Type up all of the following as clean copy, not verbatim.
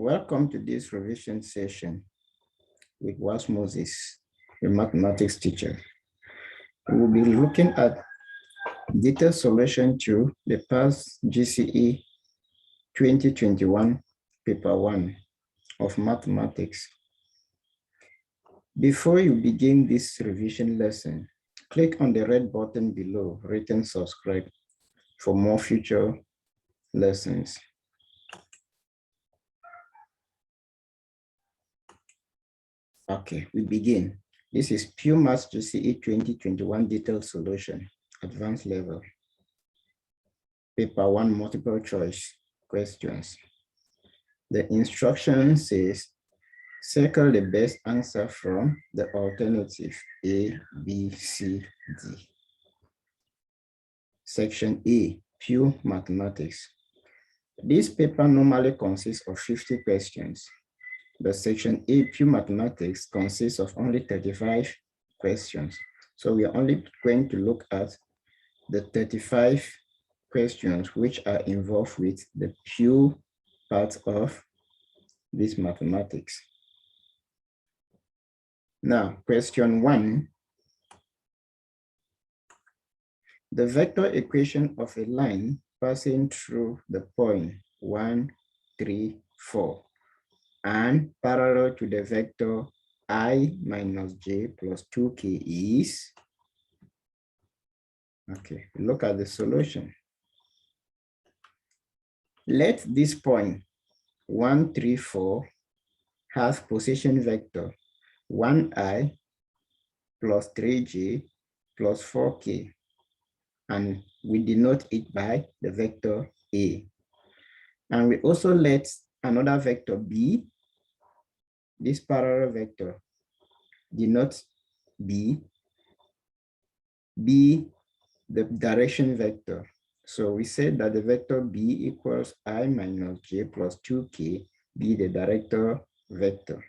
Welcome to this revision session with Was Moses, a mathematics teacher. We will be looking at detailed solution to the past GCE 2021 paper 1 of mathematics. Before you begin this revision lesson, click on the red button below written subscribe for more future lessons. Okay, we begin. This is Pure Maths GCE 2021 detailed solution, advanced level. Paper 1 multiple choice questions. The instruction says, circle the best answer from the alternative A, B, C, D. Section A, pure mathematics. This paper normally consists of 50 questions. The section A, pure mathematics, consists of only 35 questions. So we are only going to look at the 35 questions which are involved with the pure part of this mathematics. Now, question 1. The vector equation of a line passing through the point 1, 3, 4 and parallel to the vector I minus j plus 2k is, okay, look at the solution. Let this point 1, 3, 4 have position vector 1i plus 3j plus 4k, and we denote it by the vector A. And we also let another vector B, this parallel vector, denote B, the direction vector. So we said that the vector B equals I minus j plus 2k, be the director vector.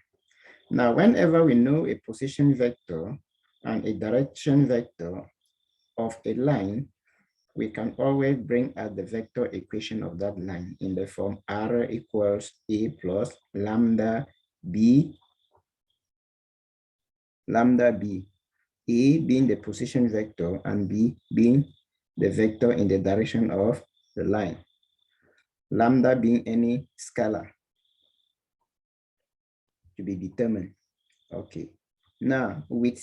Now, whenever we know a position vector and a direction vector of a line, we can always bring out the vector equation of that line in the form R equals A plus lambda B, A being the position vector and B being the vector in the direction of the line. Lambda being any scalar to be determined. Okay. Now, with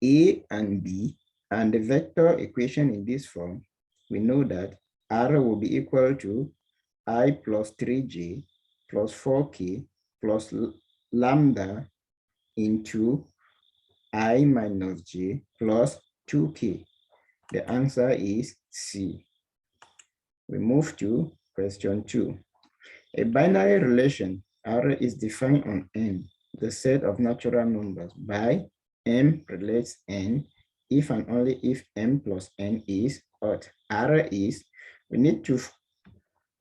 A and B and the vector equation in this form, we know that R will be equal to I plus 3j plus 4k plus lambda into I minus j plus 2k. The answer is C. We move to question 2. A binary relation R is defined on N, the set of natural numbers, by M relates N if and only if M plus N is odd. R is, we need to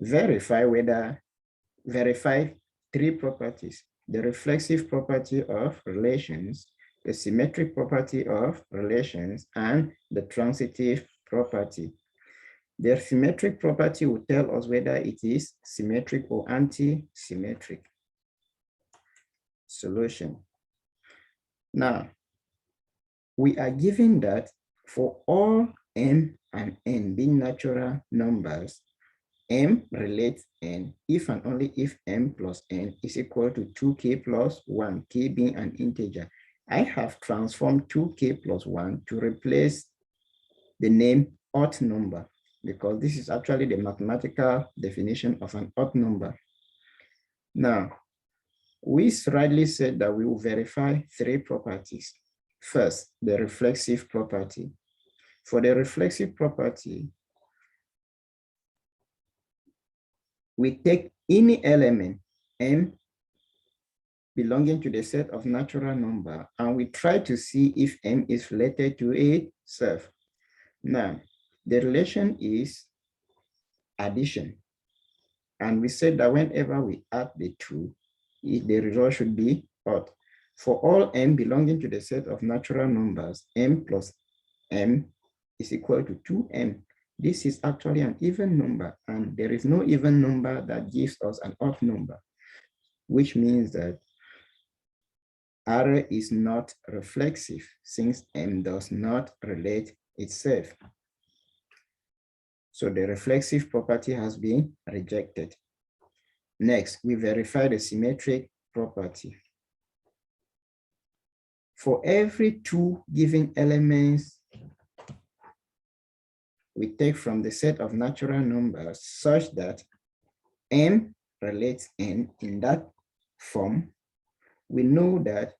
verify three properties: the reflexive property of relations, the symmetric property of relations, and the transitive property. The symmetric property will tell us whether it is symmetric or anti-symmetric. Solution. Now, we are given that for all M and N being natural numbers, M relates N if and only if M plus N is equal to 2k plus 1, k being an integer. I have transformed 2k plus 1 to replace the name odd number, because this is actually the mathematical definition of an odd number. Now, we rightly said that we will verify three properties. First, the reflexive property. For the reflexive property, we take any element M belonging to the set of natural number, and we try to see if M is related to itself. Now, the relation is addition. And we said that whenever we add the two, the result should be odd. For all M belonging to the set of natural numbers, M plus M is equal to 2M. This is actually an even number, and there is no even number that gives us an odd number. which means that R is not reflexive since M does not relate itself. So the reflexive property has been rejected. Next, we verify the symmetric property. For every two given elements we take from the set of natural numbers such that M relates N in that form, we know that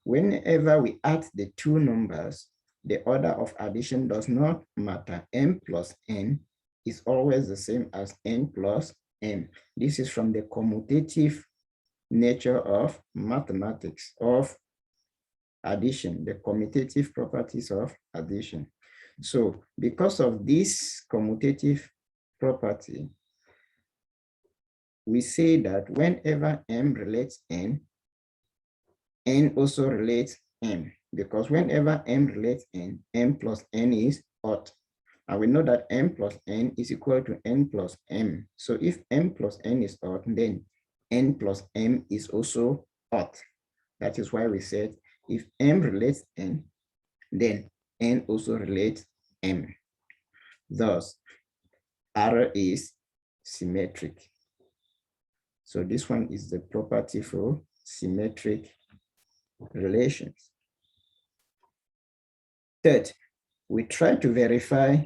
whenever we add the two numbers, the order of addition does not matter. M plus N is always the same as N plus M. This is from the commutative nature of mathematics, of addition, the commutative properties of addition. So because of this commutative property, we say that whenever M relates N, N also relates M, because whenever M relates N, M plus N is odd. And we know that M plus N is equal to N plus M. So if M plus N is odd, then N plus M is also odd. That is why we said if M relates N, then N also relates M. Thus, R is symmetric. So this one is the property for symmetric relations. Third, we try to verify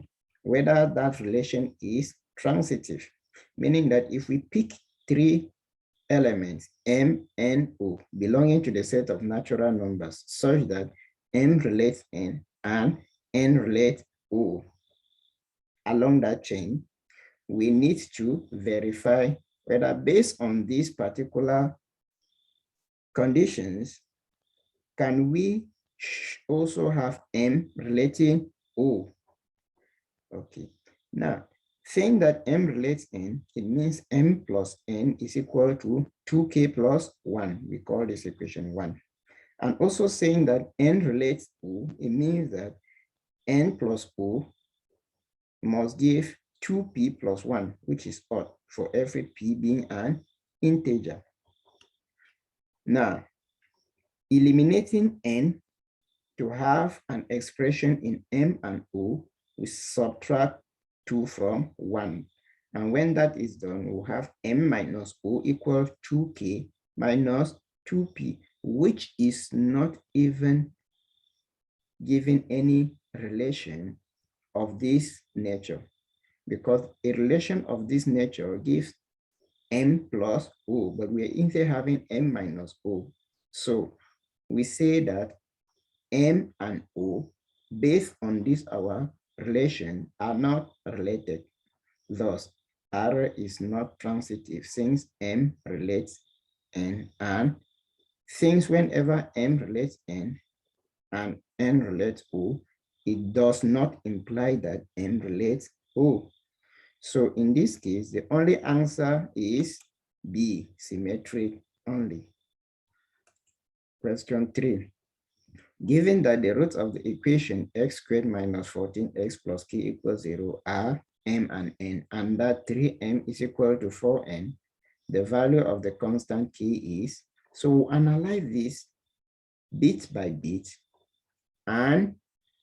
whether that relation is transitive, meaning that if we pick three elements, M, N, O, belonging to the set of natural numbers, such that M relates N and N relates O along that chain, we need to verify whether based on these particular conditions, can we also have M relating O? Okay, now saying that M relates N, it means M plus N is equal to 2K plus 1. We call this equation 1. And also saying that N relates O, it means that N plus O must give 2P plus 1, which is odd, for every P being an integer. Now, eliminating N to have an expression in M and O, we subtract 2 from 1. And when that is done, we'll have M minus O equals 2K minus 2P, which is not even given any relation of this nature, because a relation of this nature gives M plus O, but we're instead having M minus O. So we say that M and O, based on this our relation, are not related. Thus, R is not transitive since M relates N, and since whenever M relates N and N relates O, it does not imply that M relates O. So in this case, the only answer is B, symmetric only. Question 3. Given that the roots of the equation x squared minus 14x plus k equals 0 are M and N, and that 3M is equal to 4N, the value of the constant k is, so we'll analyze this bit by bit, and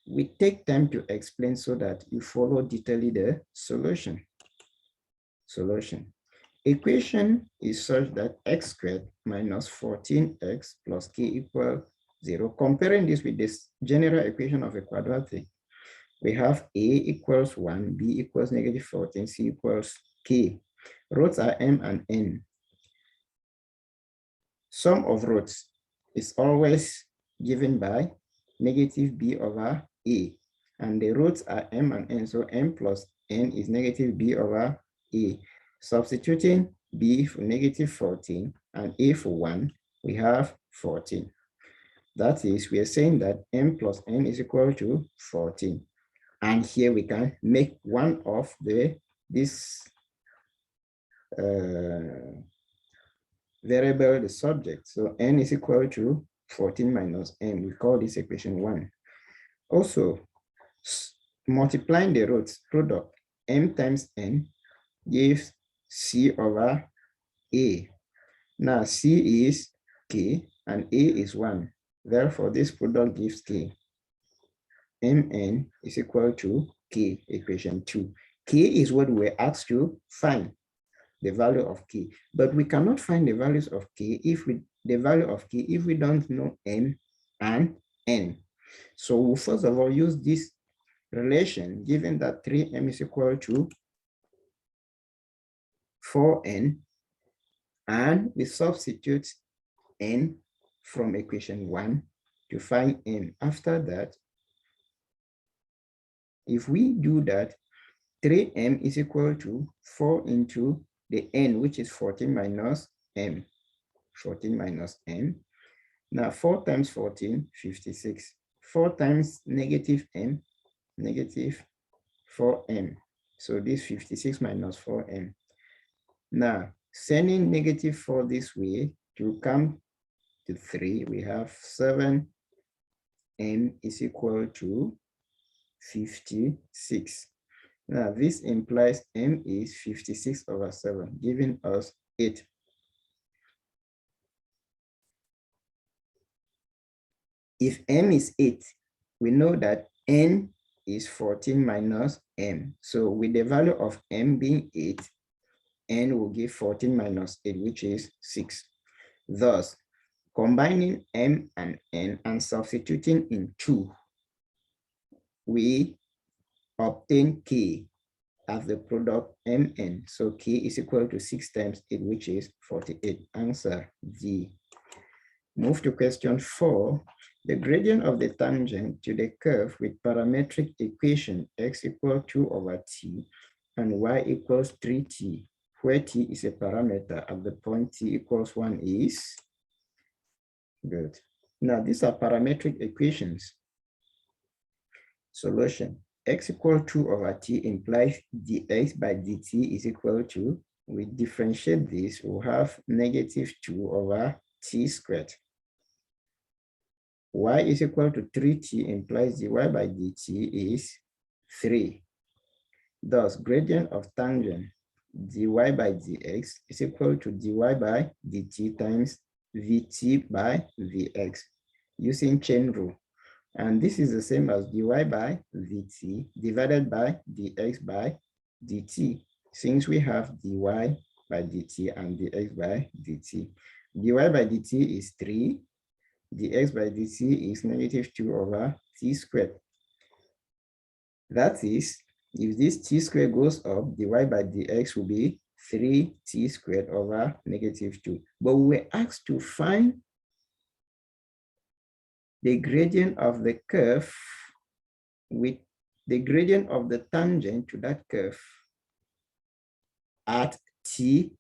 we take time to explain so that you follow detailedly the solution. Equation is such that x squared minus 14x plus k equals 0. Comparing this with this general equation of a quadratic, we have a equals 1, b equals negative 14, c equals k. Roots are m and n. Sum of roots is always given by negative b over a, and the roots are m and n, so m plus n is negative b over a. Substituting b for negative 14 and a for 1, we have 14. That is, we are saying that m plus n is equal to 14. And here we can make one of this variable the subject. So n is equal to 14 minus n. We call this equation 1. Also, multiplying the roots, product m times n gives c over a. Now C is K and A is 1. Therefore, this product gives K. Mn is equal to K, equation 2. K is what we were asked to find, the value of K. But we cannot find the values of K if we don't know M and N. So we'll first of all use this relation, given that 3M is equal to 4N, and we substitute N from equation 1 to find M. After that, if we do that, 3M is equal to 4 into the N, which is 14 minus M. 14 minus M. Now 4 times 14, 56. 4 times negative M, negative 4M. So this 56 minus 4M. Now, sending negative 4 this way to come to 3, we have 7M is equal to 56. Now, this implies M is 56 over 7, giving us 8. If M is 8, we know that N is 14 minus M. So with the value of M being 8, N will give 14 minus 8, which is 6. Thus, combining M and N and substituting in 2, we obtain K as the product Mn. So K is equal to 6 times 8, which is 48. Answer D. Move to question 4. The gradient of the tangent to the curve with parametric equation x equal 2 over t and y equals 3t, where t is a parameter at the point t equals 1 is good. Now, these are parametric equations. Solution. X equal 2 over t implies dx by dt is equal to, we differentiate this, we'll have negative 2 over t squared. Y is equal to 3t implies dy by dt is 3. Thus, gradient of tangent dy by dx is equal to dy by dt times vt by vx using chain rule. And this is the same as dy by vt divided by dx by dt, since we have dy by dt and dx by dt. Dy by dt is 3. Dx by dt is negative 2 over t squared. That is, if this t squared goes up, dy by dx will be 3t squared over negative 2. But we were asked to find the gradient of the curve with the gradient of the tangent to that curve at t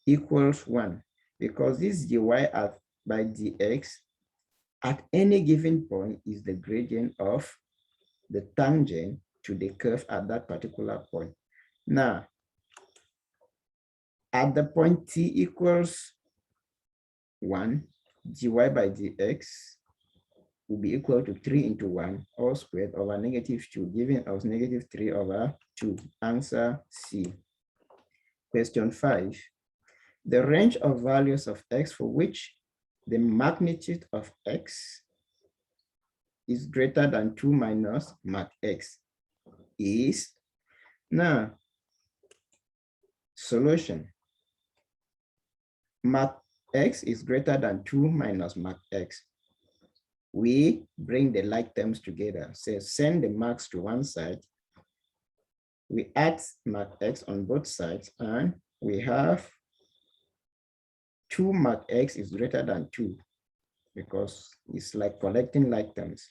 equals 1, because this dy by dx at any given point is the gradient of the tangent to the curve at that particular point. Now, at the point t equals 1, dy by dx will be equal to 3 into 1 all squared over negative 2, giving us negative 3 over 2. Answer C. Question 5. The range of values of x for which the magnitude of x is greater than 2 minus mag x is, now, solution. Mag x is greater than 2 minus mag x. We bring the like terms together. So send the mags to one side. We add mag x on both sides, and we have 2 mag x is greater than 2, because it's like collecting like terms.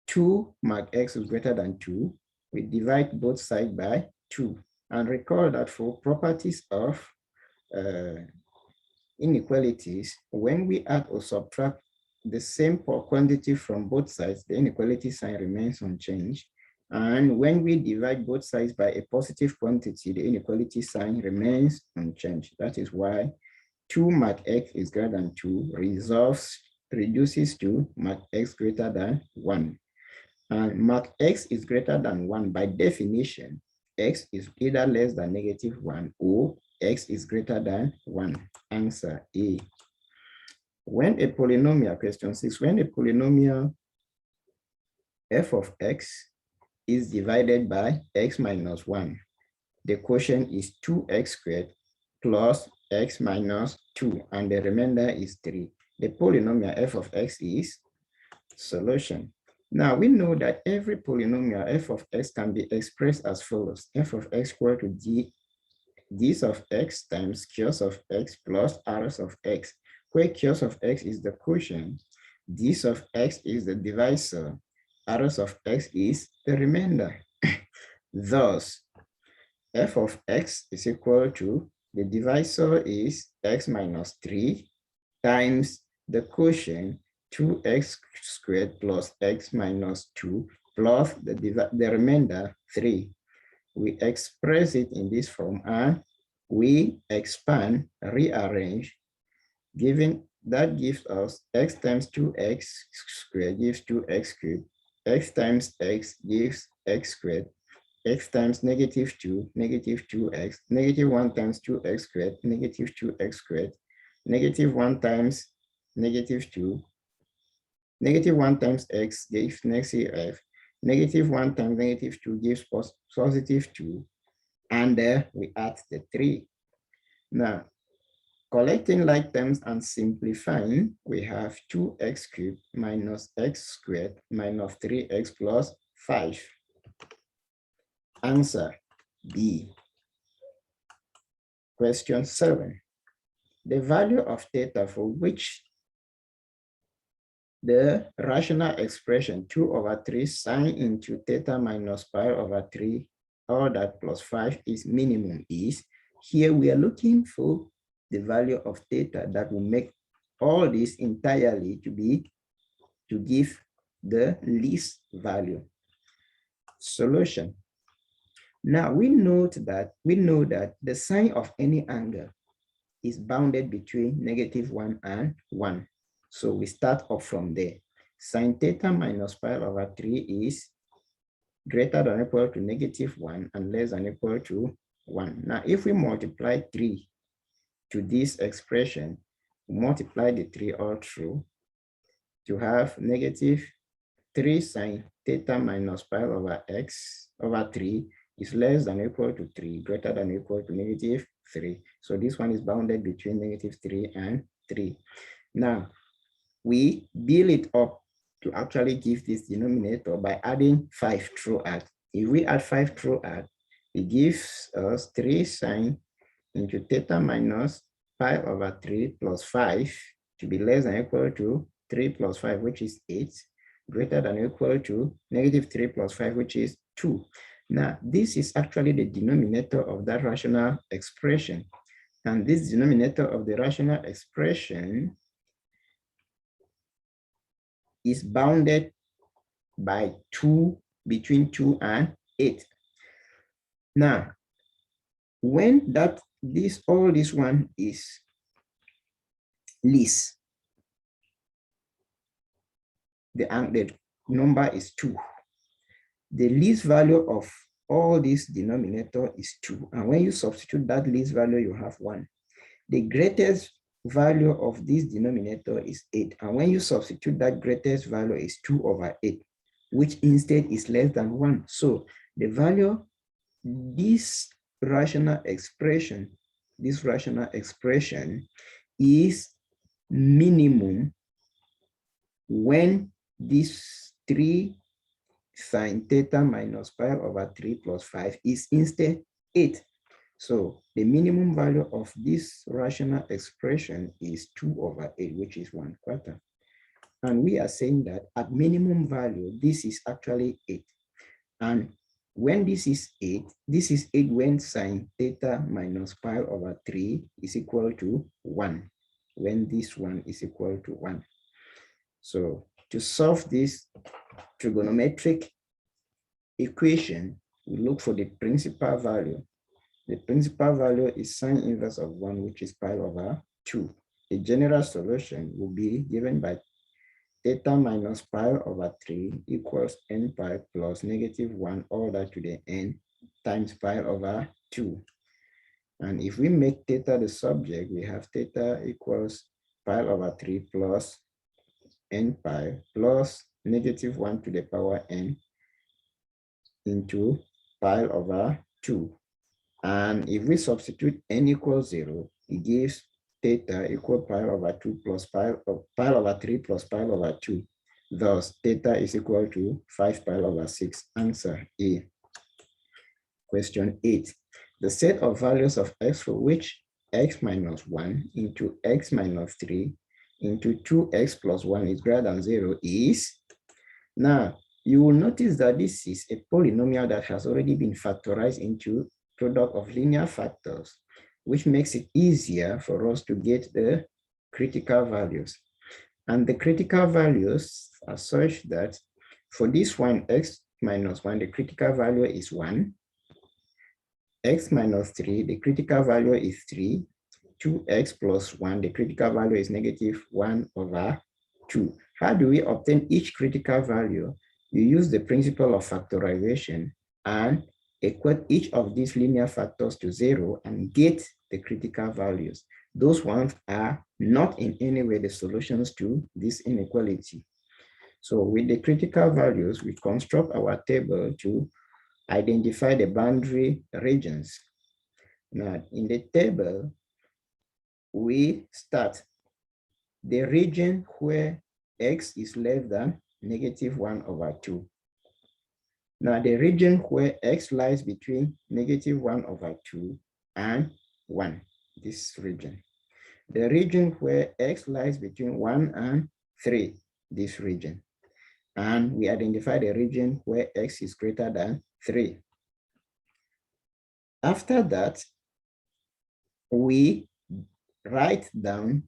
2 mag x is greater than 2. We divide both sides by 2. And recall that for properties of inequalities, when we add or subtract the same quantity from both sides, the inequality sign remains unchanged. And when we divide both sides by a positive quantity, the inequality sign remains unchanged. That is why 2 mag x is greater than 2 reduces to mag x greater than 1. And mag x is greater than 1 by definition. X is either less than negative 1 or x is greater than 1. Answer A. When a polynomial, question 6, when a polynomial f of x is divided by x minus 1, the quotient is 2x squared plus x minus 2, and the remainder is 3. The polynomial f of x is solution. Now we know that every polynomial f of x can be expressed as follows: f of x equal to d's of x times q's of x plus r's of x, where q's of x is the quotient, d's of x is the divisor, r's of x is the remainder. Thus, f of x is equal to, the divisor is x minus 3 times the quotient 2x squared plus x minus 2 plus the remainder 3. We express it in this form and we expand, rearrange, giving that gives us x times 2x squared gives 2x cubed, x times x gives x squared, x times negative 2, negative 2x, negative 1 times 2x squared, negative 2x squared, negative 1 times negative 2, negative 1 times x gives negative f, negative 1 times negative 2 gives positive 2, and we add the 3. Now, collecting like terms and simplifying, we have 2x cubed minus x squared minus 3x plus 5. Answer B. Question 7. The value of theta for which the rational expression 2 over 3 sine into theta minus pi over 3 all that plus 5 is minimum is, here we are looking for the value of theta that will make all this entirely to give the least value. Solution. Now we know that the sine of any angle is bounded between -1 and 1. So we start off from there. Sine theta minus pi over 3 is greater than or equal to -1 and less than or equal to 1. Now, if we multiply 3 to this expression, we multiply the 3 all through to have -3 sine theta minus pi over x over 3 is less than or equal to 3, greater than or equal to -3. So this one is bounded between -3 and 3. Now, we build it up to actually give this denominator by adding 5 throughout. If we add 5 throughout, it gives us 3 sine into theta minus pi over 3 plus 5 to be less than or equal to 3 plus 5, which is 8, greater than or equal to -3 plus 5, which is 2. Now, this is actually the denominator of that rational expression. And this denominator of the rational expression is bounded by 2, between 2 and 8. Now, when all this one is least, the number is 2. The least value of all this denominator is 2. And when you substitute that least value, you have 1. The greatest value of this denominator is 8. And when you substitute that greatest value is 2 over 8, which instead is less than 1. So the value, this rational expression is minimum when this 3 sine theta minus pi over 3 plus 5 is instead 8. So the minimum value of this rational expression is 2 over 8, which is 1/4. And we are saying that at minimum value, this is actually 8. And when this is 8 when sine theta minus pi over 3 is equal to 1, when this one is equal to 1. So to solve this trigonometric equation, we look for the principal value. The principal value is sine inverse of 1, which is pi over 2. The general solution will be given by theta minus pi over 3 equals n pi plus -1 all that to the n times pi over 2. And if we make theta the subject, we have theta equals pi over 3 plus n pi plus negative 1 to the power n into pi over 2. And if we substitute n equals 0, it gives theta equal pi over 2 plus pi over 3 plus pi over 2. Thus, theta is equal to 5 pi over 6. Answer A. Question 8. The set of values of x for which x minus 1 into x minus 3 into 2x plus 1 is greater than 0 is. Now, you will notice that this is a polynomial that has already been factorized into product of linear factors, which makes it easier for us to get the critical values. And the critical values are such that for this one, x minus 1, the critical value is 1. X minus 3, the critical value is 3. 2x plus 1, the critical value is negative 1 over 2. How do we obtain each critical value? You use the principle of factorization and equate each of these linear factors to 0 and get the critical values. Those ones are not in any way the solutions to this inequality. So with the critical values, we construct our table to identify the boundary regions. Now, in the table, we start the region where x is less than negative 1 over 2. Now, the region where x lies between negative 1 over 2 and 1, this region. The region where x lies between 1 and 3, this region. And we identify the region where x is greater than 3. After that, we write down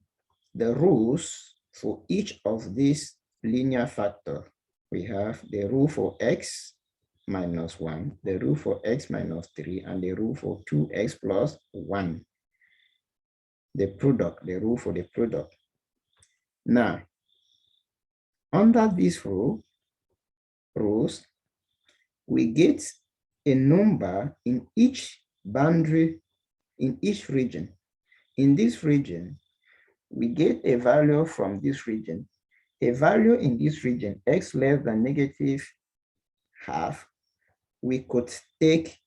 the rules for each of these linear factors. We have the rule for x minus 1, the rule for x minus 3, and the rule for 2x plus 1. The product, the rule for the product. Now, under these rules, we get a number in each boundary, in each region. In this region, we get a value from this region. A value in this region, x less than negative half, we could take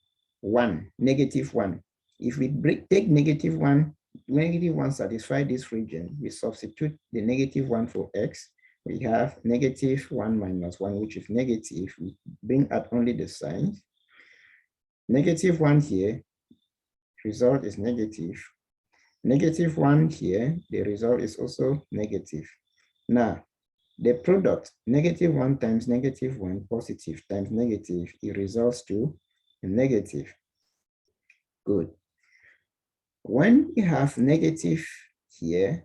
1, negative 1. If we take negative 1, negative 1 satisfy this region, we substitute the negative 1 for x. We have negative 1 minus 1, which is negative. We bring out only the signs. Negative 1 here, result is negative. Negative 1 here, the result is also negative. Now, the product, negative 1 times negative 1, positive times negative, it results to a negative. Good. When we have negative here,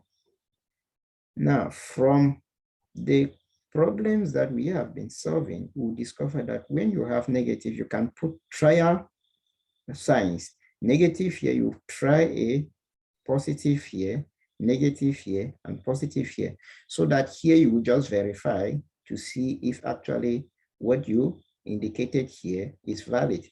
now from the problems that we have been solving, we'll discover that when you have negative, you can put trial signs. Negative here, you try a positive here, negative here, and positive here, so that here you will just verify to see if actually what you indicated here is valid.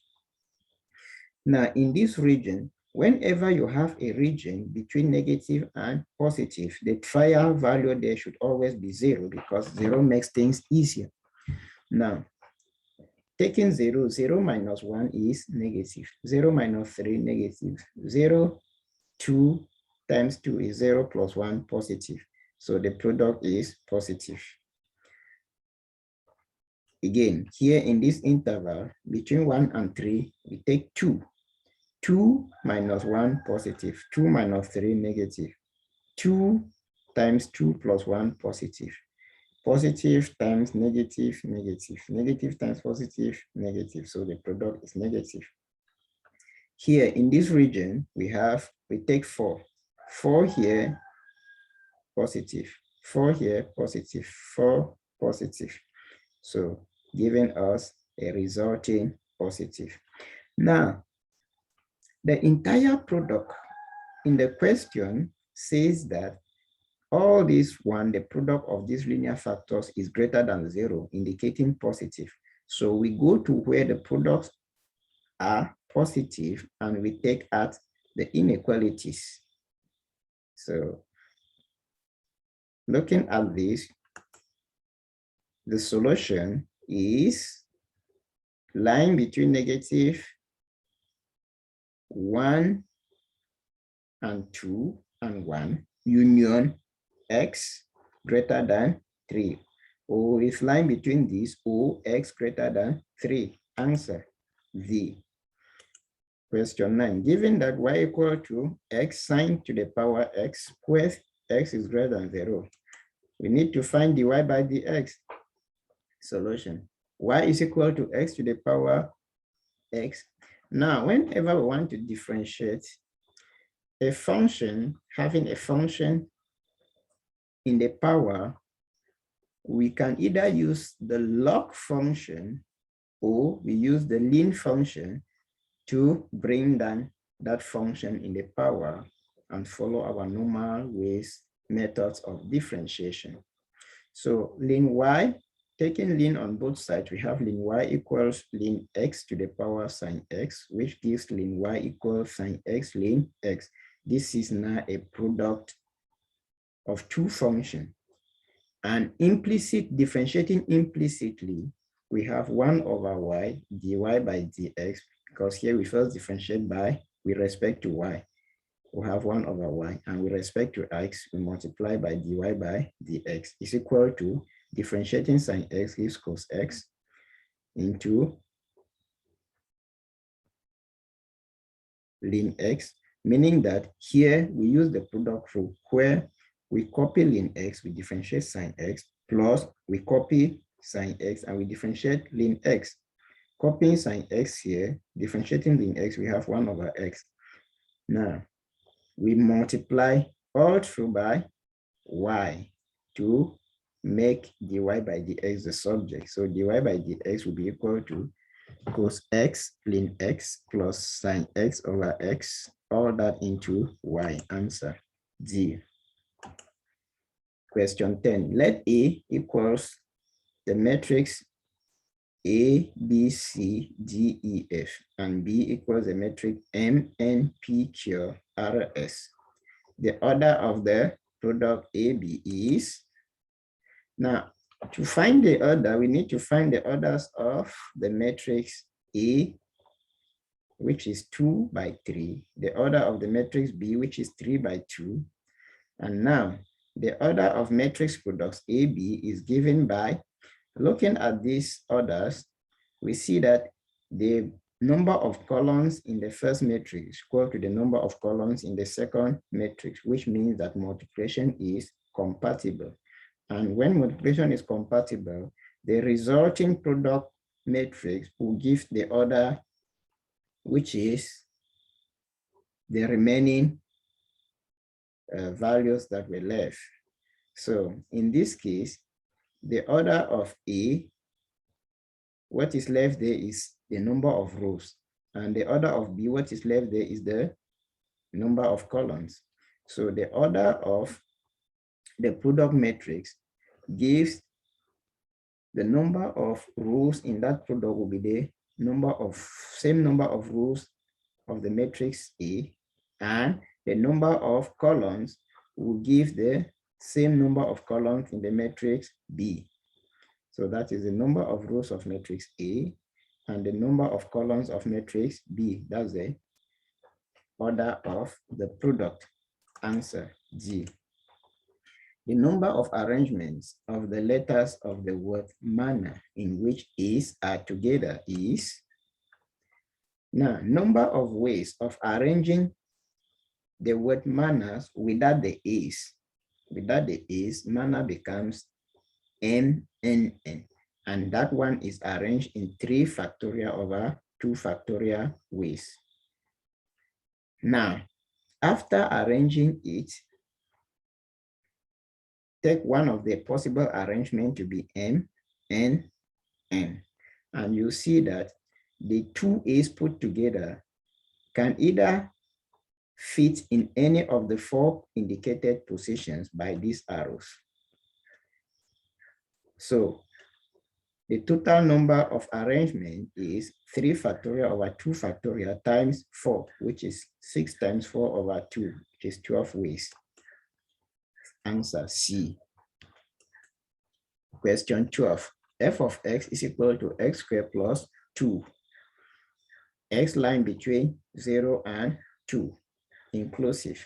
Now, in this region, whenever you have a region between negative and positive, the trial value there should always be 0, because 0 makes things easier. Now, taking 0, 0 minus 1 is negative, 0 minus 3, negative, 0, 2 times 2 is 0 plus 1, positive. So the product is positive. Again, here in this interval, between 1 and 3, we take 2. 2 minus 1, positive. 2 minus 3, negative. 2 times 2 plus 1, positive. Positive times negative, negative. Negative times positive, negative. So the product is negative. Here in this region, we take 4. 4 here, positive. 4 here, positive. 4, positive. So giving us a resulting positive. Now, the entire product in the question says that all this one, the product of these linear factors is greater than 0, indicating positive. So we go to where the products are positive and we take out the inequalities. So looking at this, the solution is lying between negative 1 and 2 and 1 union x greater than 3. Or if lying between these, O x greater than 3. Answer D. Question 9. Given that y equal to x sine to the power x where x is greater than 0, we need to find dy by dx. Solution. Y is equal to x to the power x. Now, whenever we want to differentiate a function, having a function in the power, we can either use the log function or we use the ln function to bring down that function in the power and follow our normal ways, methods of differentiation. So ln y, taking ln on both sides, we have ln y equals ln x to the power sine x, which gives ln y equals sine x ln x. This is now a product of two functions. And differentiating implicitly, we have 1 over y dy by dx, because here we first differentiate with respect to y. We have 1 over y, and with respect to x, we multiply by dy by dx is equal to differentiating sine x gives cos x into ln x, meaning that here we use the product rule where we copy ln x, we differentiate sine x, plus we copy sine x and we differentiate ln x. Copying sine x here, differentiating ln x, we have 1 over x. Now, we multiply all through by y to make dy by dx the subject. So dy by dx will be equal to cos x ln x plus sine x over x, all that into y. Answer D. Question 10. Let A equals the matrix A, B, C, D, E, F, and B equals the matrix M, N, P, Q, R, S. The order of the product AB is, now to find the order, we need to find the orders of the matrix A, which is 2 by 3, the order of the matrix B, which is 3 by 2, and now the order of matrix products AB is given by, looking at these orders, we see that the number of columns in the first matrix is equal to the number of columns in the second matrix, which means that multiplication is compatible. And when multiplication is compatible, the resulting product matrix will give the order, which is the remaining values that were left. So in this case, the order of A, what is left there is the number of rows, and the order of B, what is left there is the number of columns. So the order of the product matrix gives the number of rows in that product will be the same number of rows of the matrix A, and the number of columns will give the same number of columns in the matrix B. So that is the number of rows of matrix A and the number of columns of matrix B. That's the order of the product. Answer G. The number of arrangements of the letters of the word manner in which A's are together is, now number of ways of arranging the word manners without the A's. Without the A's, manner becomes M, N, N. And that one is arranged in 3 factorial over 2 factorial ways. Now, after arranging it, take one of the possible arrangement to be M, N, N. And you see that the 2 A's put together can either fit in any of the 4 indicated positions by these arrows. So The total number of arrangement is 3 factorial over 2 factorial times 4, which is 6 times 4 over 2, which is 12 ways. Answer C. Question 12. F of x is equal to x squared plus 2. X line between 0 and 2, inclusive.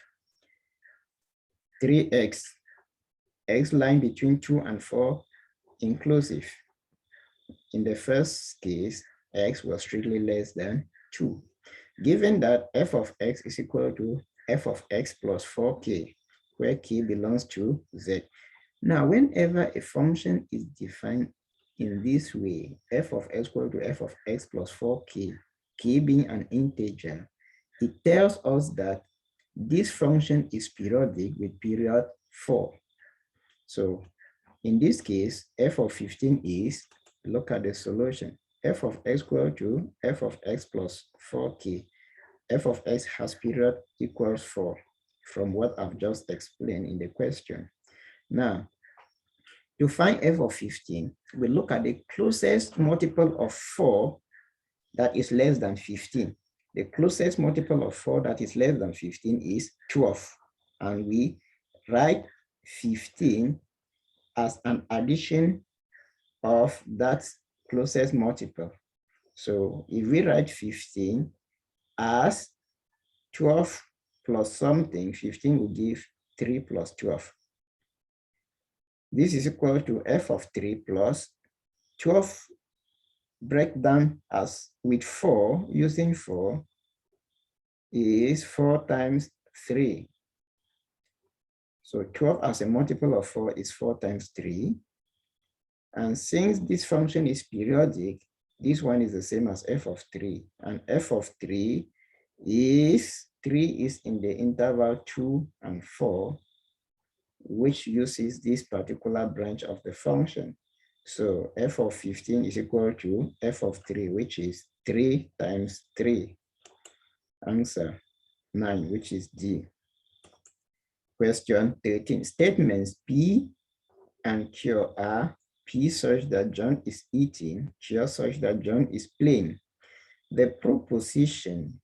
3x, x line between 2 and 4, inclusive. In the first case, x was strictly less than 2. Given that f of x is equal to f of x plus 4k, where k belongs to z. Now, whenever a function is defined in this way, f of x equal to f of x plus 4k, k being an integer, it tells us that this function is periodic with period 4. So in this case, f of 15 is, look at the solution, f of x equal to f of x plus 4k. F of x has period equals 4 from what I've just explained in the question. Now, to find f of 15, we look at the closest multiple of 4 that is less than 15. The closest multiple of 4 that is less than 15 is 12. And we write 15 as an addition of that closest multiple. So if we write 15 as 12 plus something, 15 will give 3 plus 12. This is equal to f of 3 plus 12 breakdown as with 4, using 4, is 4 times 3. So 12 as a multiple of 4 is 4 times 3. And since this function is periodic, this one is the same as f of 3. And f of 3 is in the interval 2 and 4, which uses this particular branch of the function. So f of 15 is equal to f of 3, which is 3 times 3. Answer 9, which is D. Question 13. Statements P and Q are P such that John is eating, Q such that John is playing. The proposition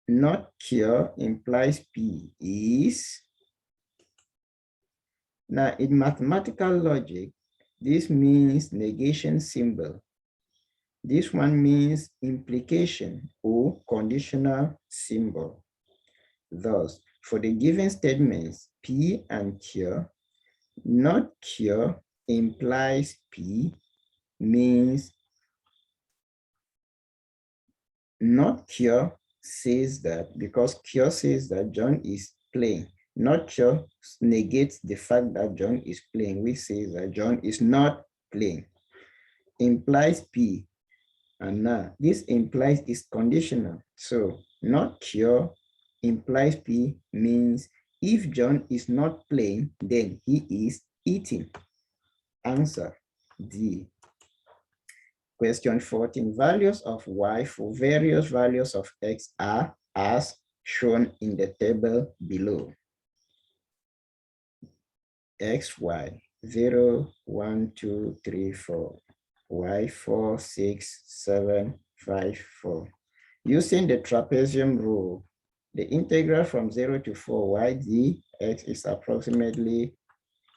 not Q implies P is, now in mathematical logic, this means negation symbol. This one means implication or conditional symbol. Thus, for the given statements P and Q, not Q implies P means not Q says that, because Q says that John is playing. Not Q negates the fact that John is playing, which says that John is not playing. Implies P. And now this implies is conditional. So not Q implies P means if John is not playing, then he is eating. Answer D. Question 14. Values of y for various values of x are as shown in the table below. X, y, 0, 1, 2, 3, 4. Y, 4, 6, 7, 5, 4. Using the trapezium rule, the integral from 0 to 4y dx is approximately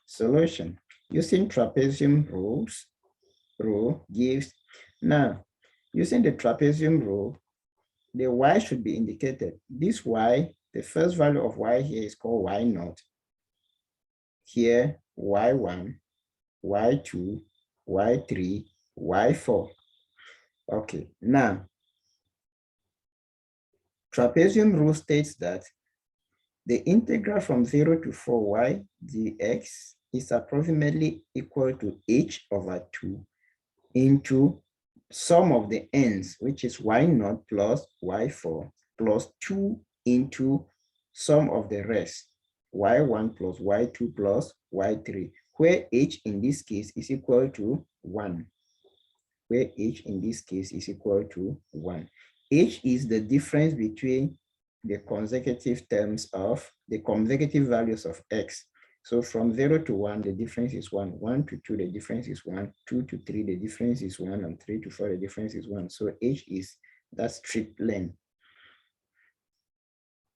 solution. Using trapezium rule gives, now using the trapezium rule, the y should be indicated. This y, the first value of y here is called y naught. Here, y1, y2, y3, y4. Okay, now, trapezium rule states that the integral from 0 to 4y dx is approximately equal to h over 2 into sum of the ends, which is y0 plus y4 plus 2 into sum of the rest, y1 plus y2 plus y3, where h in this case is equal to 1. Where h in this case is equal to 1. H is the difference between the consecutive terms of the consecutive values of x. So from 0 to 1, the difference is 1. 1 to 2, the difference is 1. 2 to 3, the difference is 1. And 3 to 4, the difference is 1. So h is that strip length.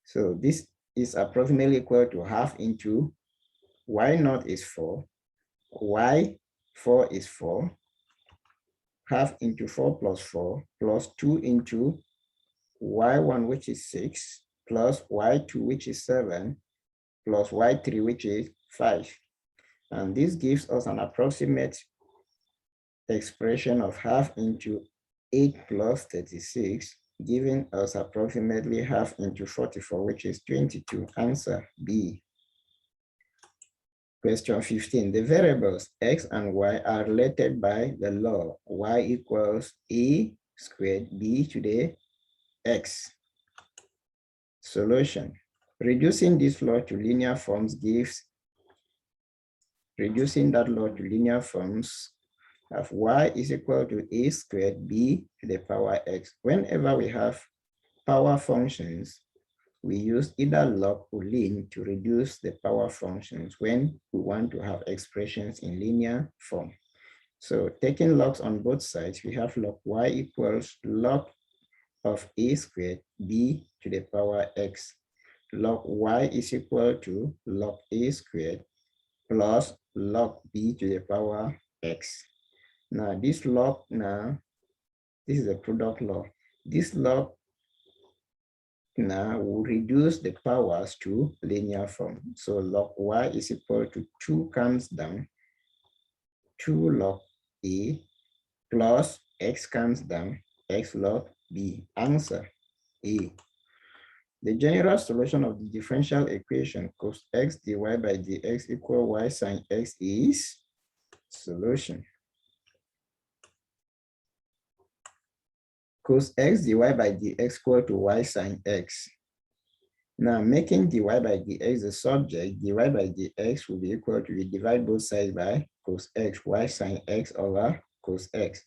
So this is approximately equal to half into y naught is 4, y4 is 4, half into 4 plus 4 plus 2 into y1, which is 6, plus y2, which is 7, plus y3, which is 5. And this gives us an approximate expression of half into 8 plus 36, giving us approximately half into 44, which is 22. Answer B. Question 15. The variables x and y are related by the law y equals a squared b to the x. Solution. Reducing this law to linear forms gives, reducing that law to linear forms of y is equal to a squared b to the power x. Whenever we have power functions, we use either log or ln to reduce the power functions when we want to have expressions in linear form. So taking logs on both sides, we have log y equals log of a squared b to the power x. Log y is equal to log a squared plus log b to the power x. Now this log, this is a product law. This log now will reduce the powers to linear form. So log y is equal to 2 comes down, 2 log a plus x comes down, x log b. Answer A. The general solution of the differential equation cos x dy by dx equal y sine x is solution. Cos x dy by dx equal to y sine x. Now making dy by dx the subject, dy by dx will be equal to, we divide both sides by cos x, y sine x over cos x.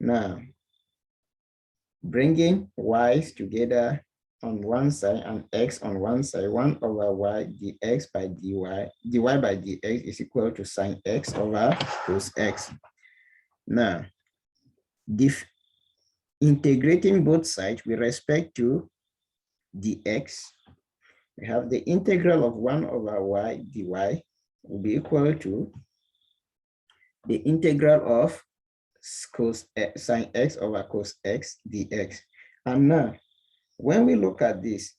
Now, bringing y's together on one side and x on one side, 1 over y dx by dy, dy by dx is equal to sine x over cos x. Now, integrating both sides with respect to dx, we have the integral of 1 over y dy will be equal to the integral of cos x, sine x over cos x dx. And now, when we look at this,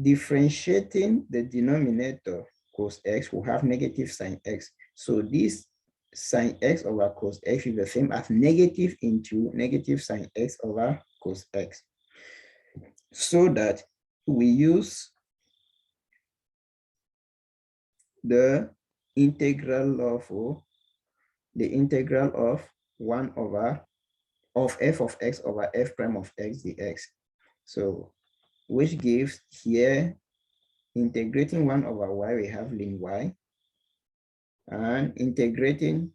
differentiating the denominator cos x will have negative sine x. So this sine x over cos x is the same as negative into negative sine x over cos x. So that we use the integral of 1 over of f of x over f prime of x dx. So which gives here, integrating 1 over y, we have ln y, and integrating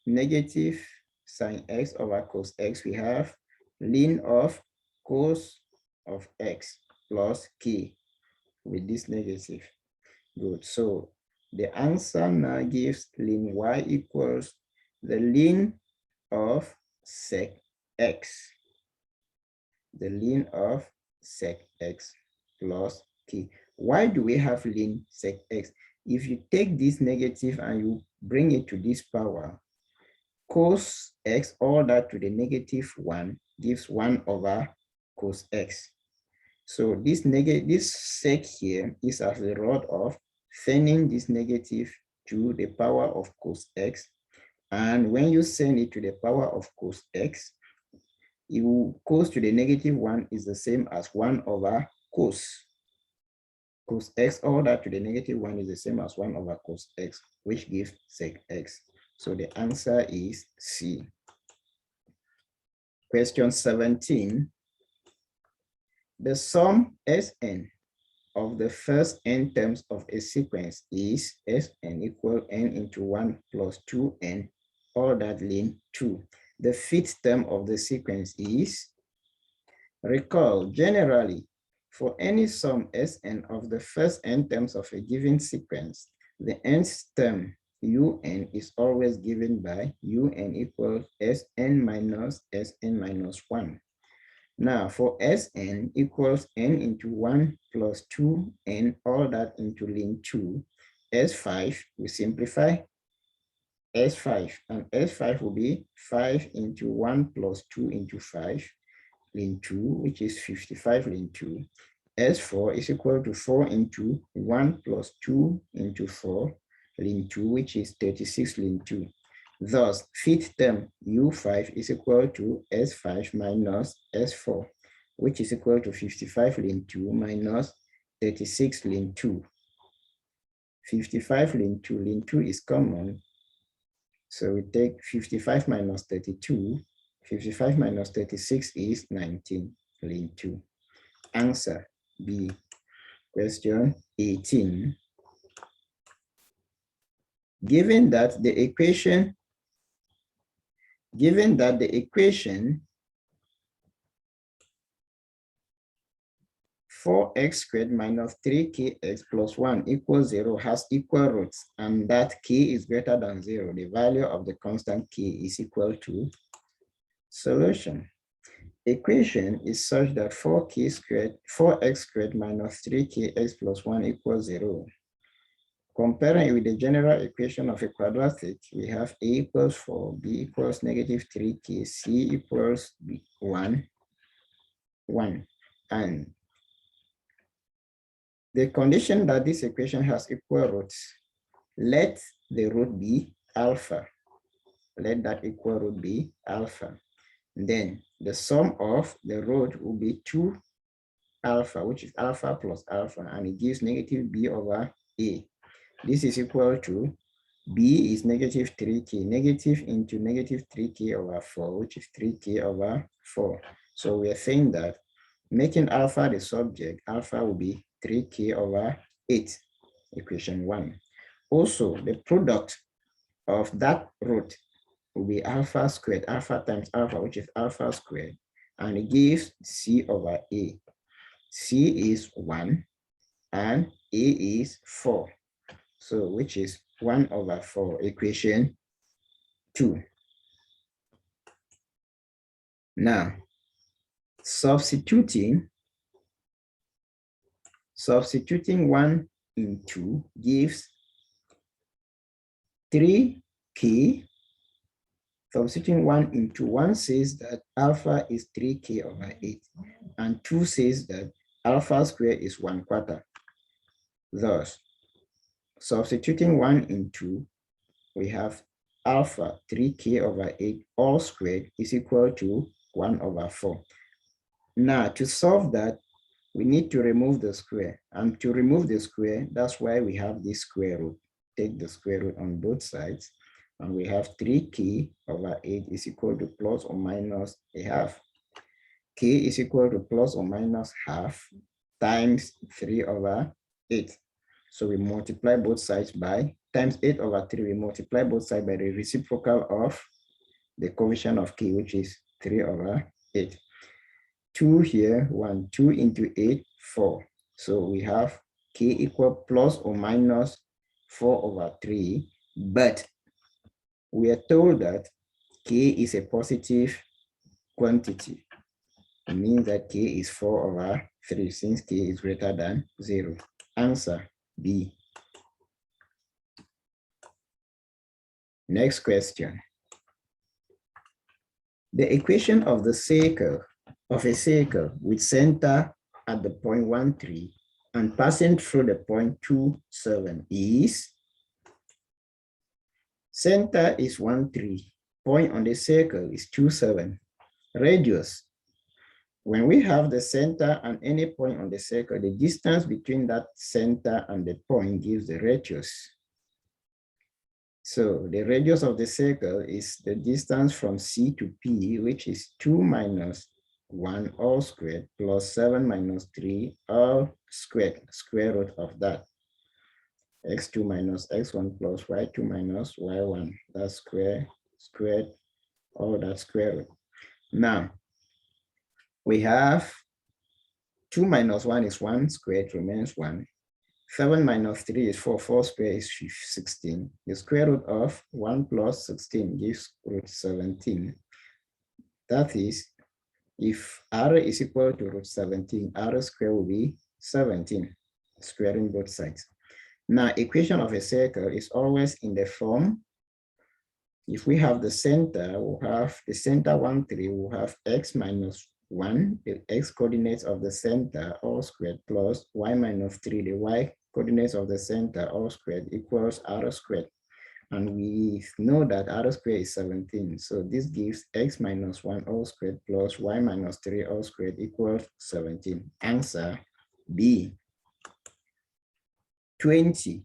negative sine x over cos x, we have ln of cos of x plus k with this negative. Good. So the answer now gives ln y equals the ln of sec x, the ln of sec x plus k. Why do we have ln sec x? If you take this negative and you bring it to this power, cos x, all that to the negative 1 gives 1 over cos x. So this sec here is as a result of sending this negative to the power of cos x. And when you send it to the power of cos x, cos to the negative 1 is the same as 1 over cos. Cos x, all that to the negative 1 is the same as 1 over cos x, which gives sec x. So the answer is C. Question 17. The sum Sn of the first n terms of a sequence is Sn equal n into 1 plus 2n, all that ln 2. The fifth term of the sequence is, recall, generally, for any sum Sn of the first n terms of a given sequence, The nth term, un, is always given by un equals Sn minus Sn minus 1. Now, for Sn equals n into 1 plus 2n, all that into ln 2, S5, we simplify S5, and S5 will be 5 into 1 plus 2 into 5, ln 2, which is 55 ln 2. S4 is equal to 4 into 1 plus 2 into 4, ln 2, which is 36 ln 2. Thus, fifth term U5 is equal to S5 minus S4, which is equal to 55 ln 2 minus 36 ln 2. 55 ln 2, ln 2 is common. So we take 55 minus 32. 55 minus 36 is 19 ln 2. Answer B. Question 18. Given that the equation 4x squared minus 3kx plus 1 equals 0 has equal roots, and that k is greater than 0, the value of the constant k is equal to solution. Equation is such that 4x squared minus 3kx plus 1 equals 0. Comparing with the general equation of a quadratic, we have a equals 4, b equals negative 3k, c equals 1, and the condition that this equation has equal roots, let the root be alpha. Let that equal root be alpha. Then the sum of the root will be 2 alpha, which is alpha plus alpha, and it gives negative b over a. This is equal to b is negative 3k, negative into negative 3k over 4, which is 3k over 4. So we are saying that making alpha the subject, alpha will be 3k over 8, equation 1. Also, the product of that root will be alpha squared, alpha times alpha, which is alpha squared, and it gives c over a. C is 1 and a is 4. So which is 1 over 4, equation 2. Now, substituting 1 in 2 gives 3k. Substituting 1 into 1 says that alpha is 3k over 8, and 2 says that alpha squared is 1/4. Thus, substituting 1 into, we have alpha 3k over 8 all squared is equal to 1 over 4. Now, to solve that, we need to remove the square. And to remove the square, that's why we have this square root. Take the square root on both sides. And we have 3k over 8 is equal to plus or minus a half. K is equal to plus or minus half times 3 over 8. So we multiply both sides by times 8 over 3. We multiply both sides by the reciprocal of the coefficient of k, which is 3 over 8. 2 here, 1, 2 into 8, 4. So we have k equal plus or minus 4 over 3, but we are told that k is a positive quantity. It means that k is 4 over 3 since k is greater than 0. Answer B. Next question. The equation of a circle with center at the point 1, 3 and passing through the point 2, 7 is center is 1, 3, point on the circle is 2, 7. Radius. When we have the center and any point on the circle, the distance between that center and the point gives the radius. So the radius of the circle is the distance from C to P, which is 2 minus 1 all squared plus 7 minus 3 all squared, square root of that. X2 minus X1 plus Y2 minus Y1, that's squared, all that square root. Now, we have 2 minus 1 is 1 squared, remains 1. 7 minus 3 is 4. 4 square is 16. The square root of 1 plus 16 gives root 17. That is, if r is equal to root 17, r square will be 17, squaring both sides. Now, equation of a circle is always in the form, if we have the center, we'll have the center 1, 3, we'll have x minus 1, the x coordinates of the center, all squared, plus y minus 3, the y coordinates of the center, all squared, equals r squared. And we know that r squared is 17. So this gives x minus 1 all squared plus y minus 3 all squared equals 17. Answer B. 20.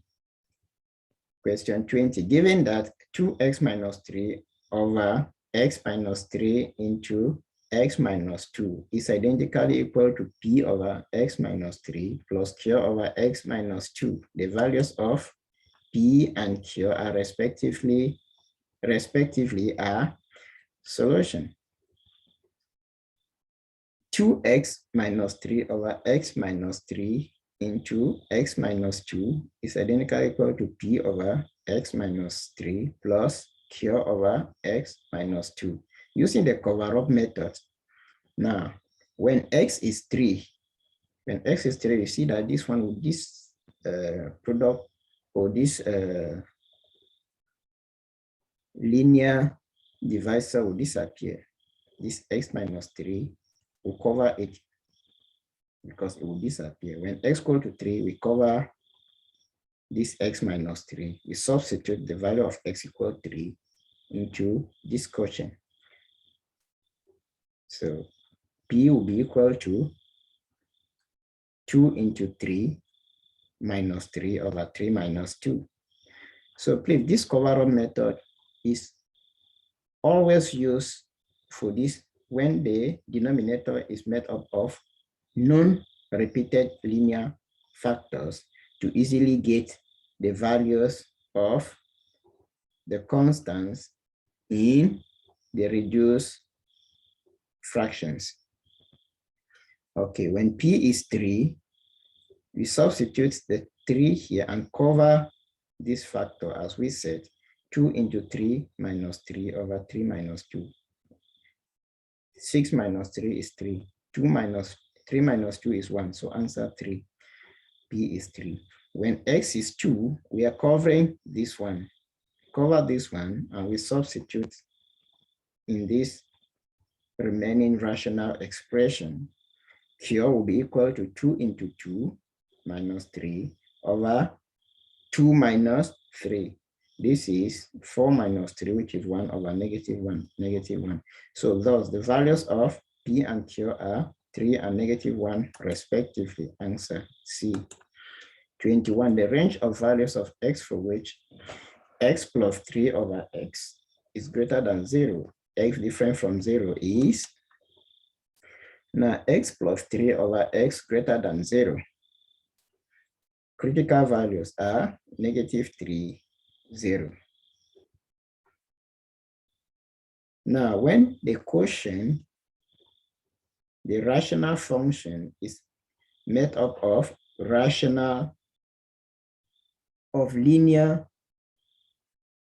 Question 20. Given that 2x minus 3 over x minus 3 into x minus 2 is identically equal to p over x minus 3 plus q over x minus 2, the values of P and Q are respectively are solution. 2x minus 3 over x minus 3 into x minus 2 is identically equal to P over x minus 3 plus Q over x minus 2 using the cover-up method. Now, when x is 3, you see that this one, this product or this linear divisor will disappear. This x minus 3 will cover it because it will disappear. When x equal to 3, we cover this x minus 3. We substitute the value of x equal 3 into this quotient. So P will be equal to 2 into 3 minus 3 over 3 minus 2. So please, this cover-up method is always used for this when the denominator is made up of non-repeated linear factors to easily get the values of the constants in the reduced fractions. Okay, when P is 3, we substitute the 3 here and cover this factor as we said, 2 into 3 minus 3 over 3 minus 2. 6 minus 3 is 3. 3 minus 2 is 1. So answer 3. P is 3. When x is 2, we are covering this one. Cover this one and we substitute in this remaining rational expression. Q will be equal to 2 into 2 minus 3 over 2 minus 3. This is 4 minus 3, which is 1 over negative 1, negative 1. So thus the values of P and Q are 3 and negative 1 respectively. Answer C. 21. The range of values of x for which x plus 3 over x is greater than 0. X different from 0 is, now x plus 3 over x greater than 0. Critical values are negative 3, 0. Now, when the quotient, the rational function is made up of linear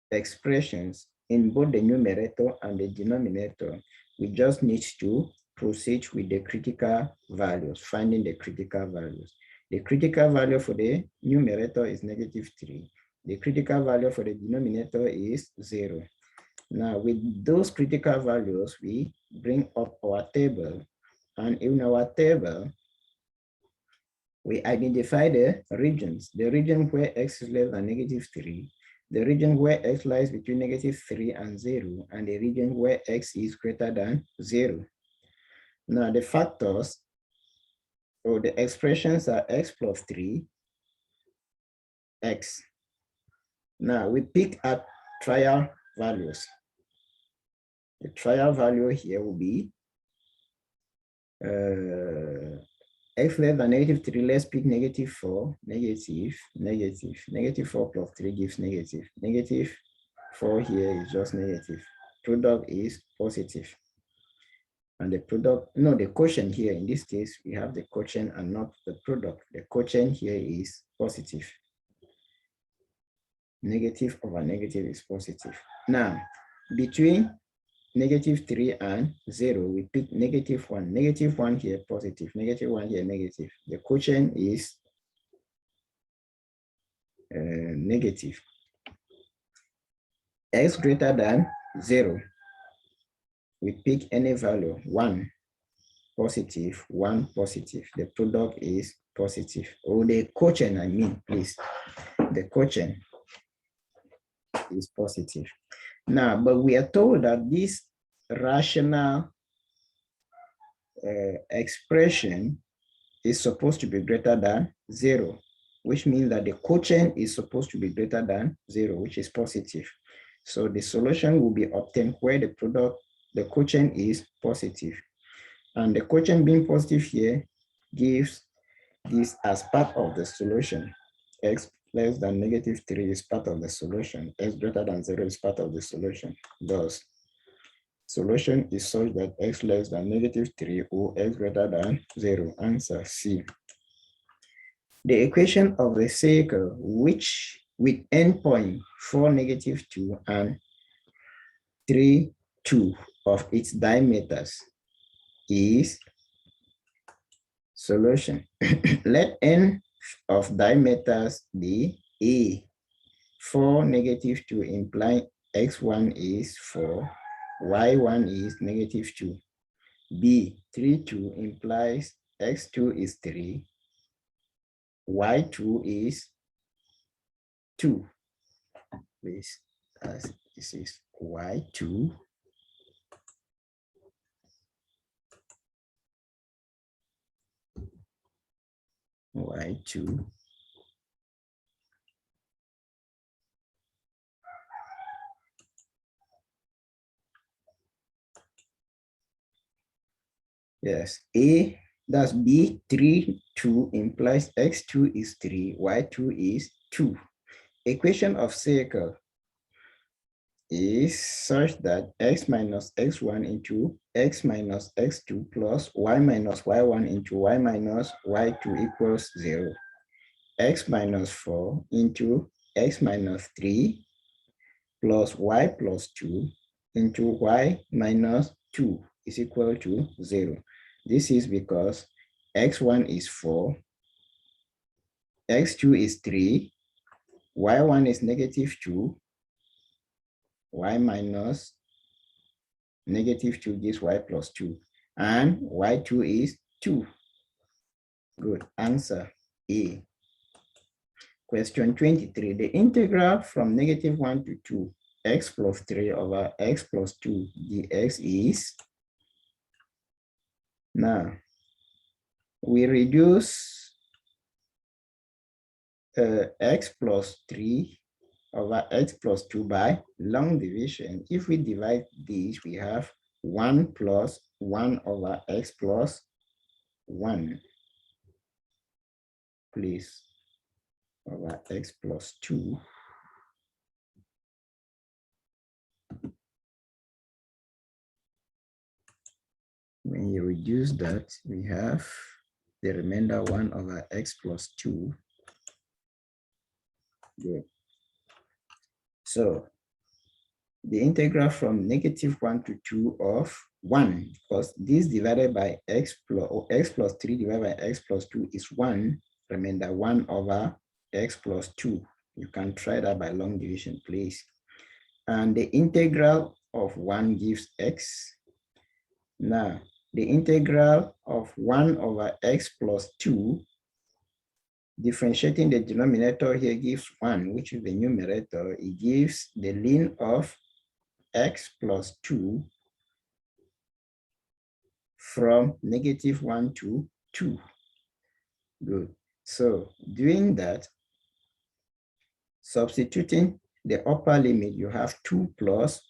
expressions in both the numerator and the denominator, we just need to proceed with the critical values, finding the critical values. The critical value for the numerator is negative 3. The critical value for the denominator is 0. Now, with those critical values, we bring up our table. And in our table, we identify the regions. The region where x is less than negative 3, the region where x lies between negative 3 and 0, and the region where x is greater than 0. Now, the factors or the expressions are x plus 3, x. Now, we pick at trial values. The trial value here will be x less than negative 3, let's pick negative 4, negative, negative. Negative 4 plus 3 gives negative. Negative 4 here is just negative. Product is positive. And the product, no, the quotient here, in this case, we have the quotient and not the product. The quotient here is positive. Negative over negative is positive. Now, between -3 and 0, we pick -1. -1 here, positive. -1 here, negative. The quotient is negative. X greater than 0. We pick any value, 1 positive, 1 positive. The product is positive. Or the quotient, I mean, please. The quotient is positive. Now, but we are told that this rational expression is supposed to be greater than 0, which means that the quotient is supposed to be greater than 0, which is positive. So the solution will be obtained where the product, the quotient is positive. And the quotient being positive here gives this as part of the solution. X less than -3 is part of the solution. X greater than 0 is part of the solution. Thus, solution is such that x less than -3 or x greater than 0. Answer C. The equation of a circle which with endpoint 4, -2 and 3, 2 of its diameters is solution. Let n of diameters be A. 4, -2 imply x1 is 4, y1 is -2. B, 3, 2 implies x2 is 3, y2 is 2. Please, as this is y2. y2 yes, A, that's B, 3, 2 implies x2 is 3, y2 is 2. Equation of circle is such that x minus x1 into x minus x2 plus y minus y1 into y minus y2 equals 0. X minus 4 into x minus 3 plus y plus 2 into y minus 2 is equal to 0. This is because x1 is 4, x2 is 3, y1 is -2, y minus -2 gives y plus 2, and y2 is 2. Good, answer A. Question 23, the integral from -1 to 2, x plus 3 over x plus 2 dx is, now we reduce x plus 3 over x plus 2 by long division. If we divide these, we have 1 plus 1 over x plus 1, please, over x plus 2. When you reduce that, we have the remainder 1 over x plus 2. Good. So the integral from -1 to 2 of 1, because this divided by x plus 3 divided by x plus 2 is 1, remainder 1 over x plus 2. You can try that by long division, please. And the integral of 1 gives x. Now, the integral of 1 over x plus 2, differentiating the denominator here gives 1, which is the numerator. It gives the ln of x plus 2 from -1 to 2. Good. So doing that, substituting the upper limit, you have 2 plus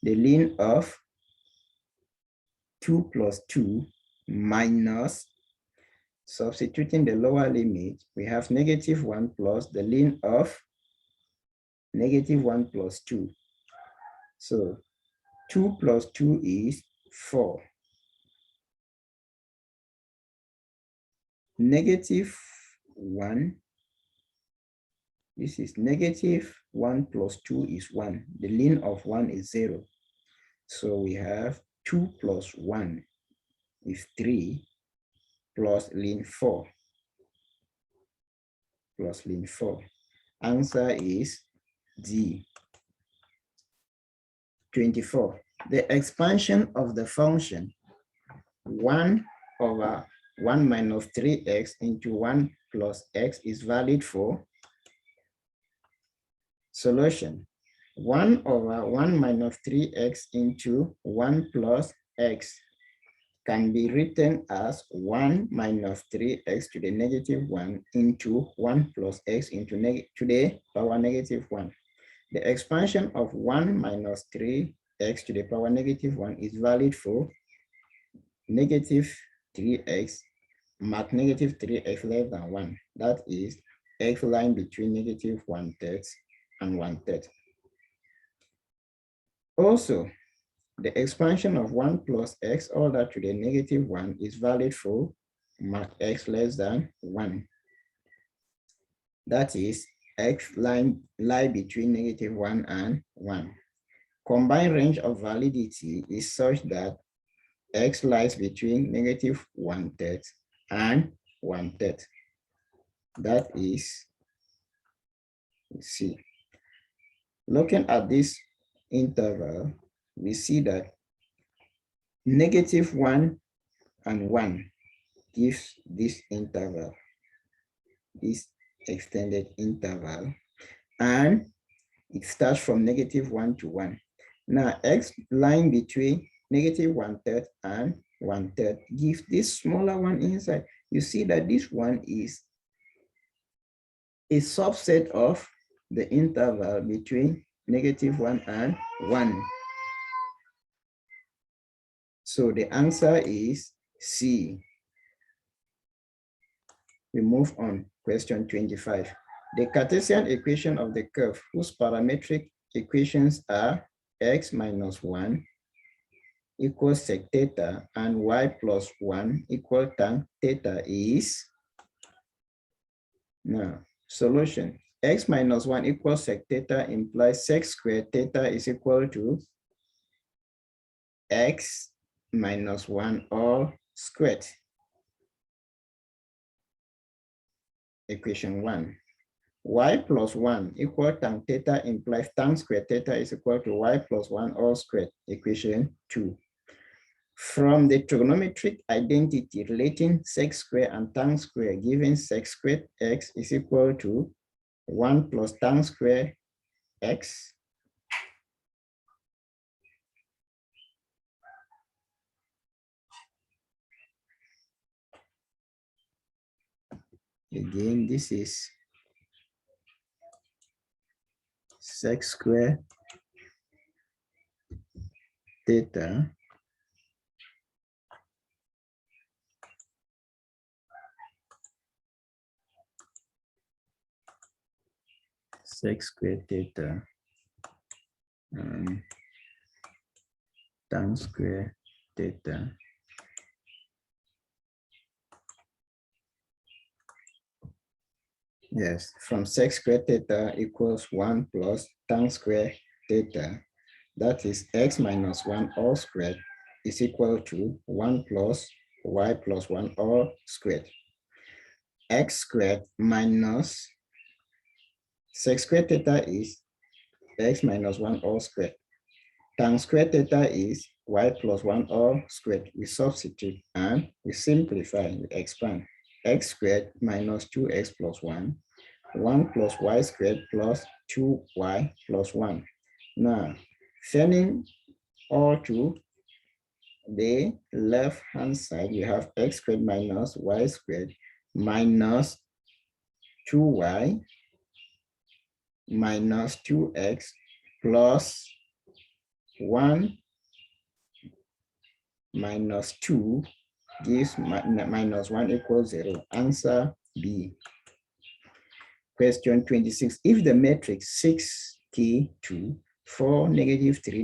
the ln of 2 plus 2 minus, substituting the lower limit, we have -1 plus the ln of -1 plus 2. So 2 plus 2 is 4. negative 1. This is negative 1 plus 2 is 1. The ln of 1 is 0. So we have 2 plus 1 is 3 plus ln 4 plus ln 4. Answer is D. 24. The expansion of the function 1 over 1 minus 3x into 1 plus x is valid for solution. 1 over 1 minus 3x into 1 plus x can be written as 1 minus 3x to the negative 1 into 1 plus x into to the power negative 1. The expansion of 1 minus 3x to the power negative 1 is valid for negative 3x mark negative 3x less than 1. That is x lying between negative 1/3 and 1/3. Also, the expansion of 1 plus x all that to the negative 1 is valid for mark x less than 1. That is x lie between negative 1 and 1. Combined range of validity is such that x lies between negative 1/3 and 1/3. That is, let's see. Looking at this interval, we see that negative 1 and 1 gives this interval, this extended interval, and it starts from negative 1 to 1. Now, x lying between negative 1/3 and 1/3 gives this smaller one inside. You see that this one is a subset of the interval between negative 1 and 1. So the answer is C. We move on, question 25. The Cartesian equation of the curve whose parametric equations are x minus 1 equals sec theta and y plus 1 equal tan theta is, now, solution. X minus 1 equals sec theta implies sec squared theta is equal to x minus 1 all squared. Equation 1. Y plus 1 equal tan theta implies tan squared theta is equal to y plus 1 all squared. Equation 2. From the trigonometric identity relating sec squared and tan squared, given sec squared x is equal to 1 plus tan squared x again, this is sec squared theta sec squared theta and tan squared theta. Yes, from sec squared theta equals 1 plus tan squared theta. That is x minus 1 all squared is equal to 1 plus y plus 1 all squared. X squared minus sec squared theta is x minus 1 all squared. Tan squared theta is y plus 1 all squared. We substitute and we simplify, we expand. X squared minus 2x plus 1, 1 plus y squared plus 2y plus 1. Now, turning all to the left-hand side, we have x squared minus y squared minus 2y minus 2x plus 1 minus 2 gives minus 1 equals 0. Answer B. Question 26. If the matrix 6k2, 4, -3,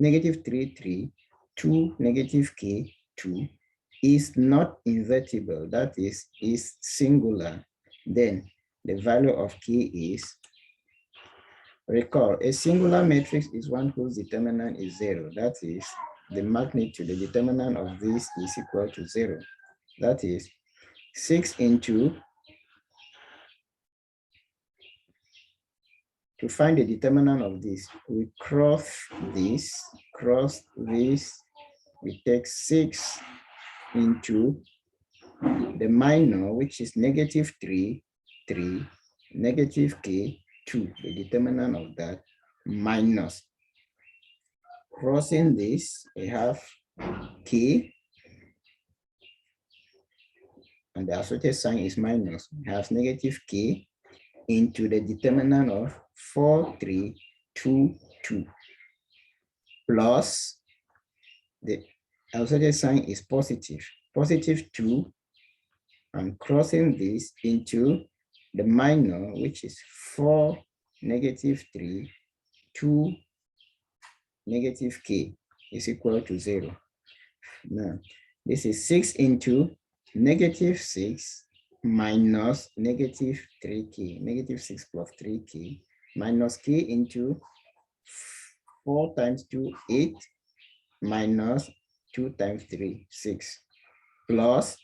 -3, 3, 2, -k2 is not invertible, that is singular, then the value of k is, recall, a singular matrix is one whose determinant is 0. That is, the magnitude, the determinant of this is equal to 0. That is 6 into, to find the determinant of this, we cross this, we take 6 into the minor, which is negative 3, negative k, 2, the determinant of that, minus. Crossing this, we have k, and the associated sign is minus. We have negative k into the determinant of 4, 3, 2, 2, plus the associated sign is positive, positive 2, and crossing this into the minor, which is 4, negative 3, 2, negative k is equal to 0. Now, this is 6 into negative 6 minus negative 3k, negative 6 plus 3k, minus k into 4 times 2, 8, minus 2 times 3, 6, plus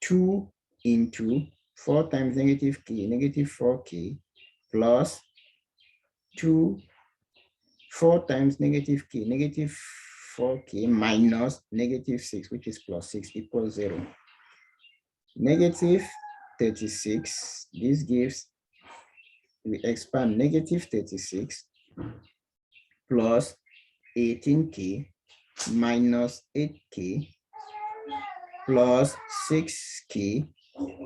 2 into 4 times negative k, negative 4k, plus 2, 4 times negative k, negative 4k, minus negative 6, which is plus 6, equals 0. Negative 36, this gives, we expand negative 36 plus 18k minus 8k plus 6k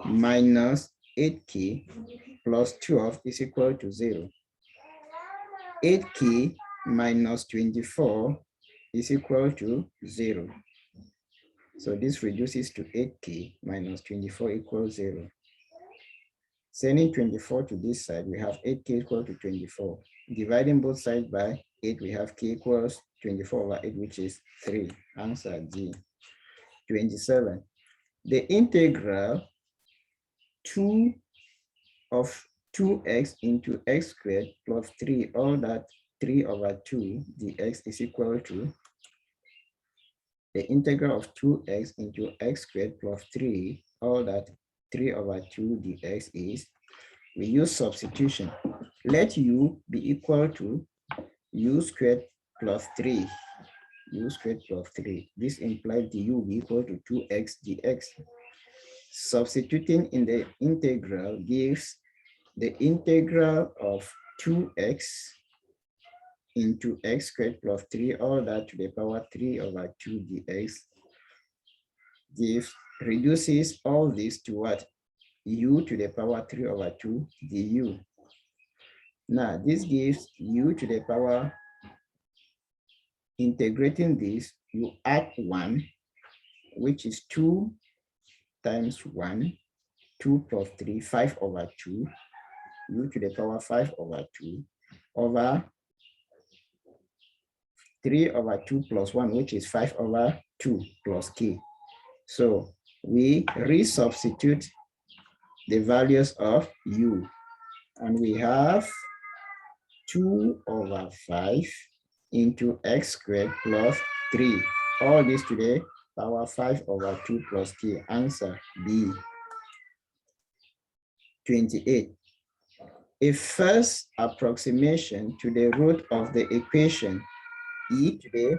minus 8k plus 12 is equal to 0. 8k minus 24 is equal to 0. So this reduces to 8k minus 24 equals 0. Sending 24 to this side, we have 8k equal to 24. Dividing both sides by 8, we have k equals 24 over 8, which is 3. Answer D. 27. The integral 2 of 2x into x squared plus 3, all that 3 over 2 dx is equal to the integral of 2x into x squared plus 3, all that 3 over 2 dx is, we use substitution. Let u be equal to u squared plus 3. U squared plus 3. This implies du will be equal to 2x dx. Substituting in the integral gives the integral of 2x into x squared plus 3, all that to the power 3 over 2 dx. This reduces all this to what? U to the power 3 over 2 du. Now, this gives u to the power, integrating this, you add 1, which is 2 times 1, 2 plus 3, 5 over 2, u to the power 5 over 2, over 3 over 2 plus 1, which is 5 over 2 plus k. So we resubstitute the values of u, and we have 2 over 5 into x squared plus 3. All this to the power 5 over 2 plus k. Answer B. 28. A first approximation to the root of the equation e to the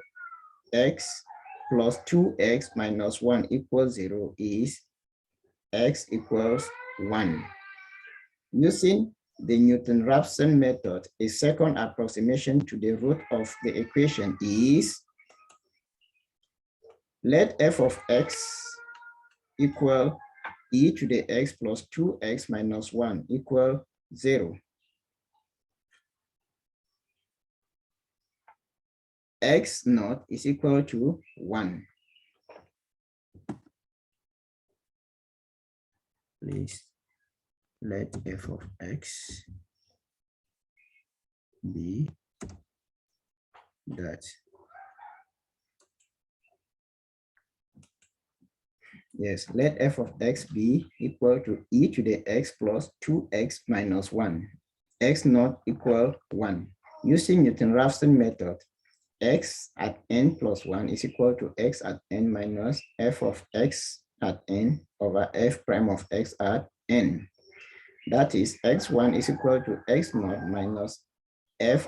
x plus 2x minus 1 equals 0 is x equals 1. Using the Newton-Raphson method, a second approximation to the root of the equation is, let f of x equal e to the x plus 2x minus 1 equal 0. X naught is equal to 1. Please let f of x be that Yes, let f of x be equal to e to the x plus 2x minus 1. X not equal 1. Using Newton-Raphson method, x at n plus 1 is equal to x at n minus f of x at n over f prime of x at n. That is x1 is equal to x naught minus f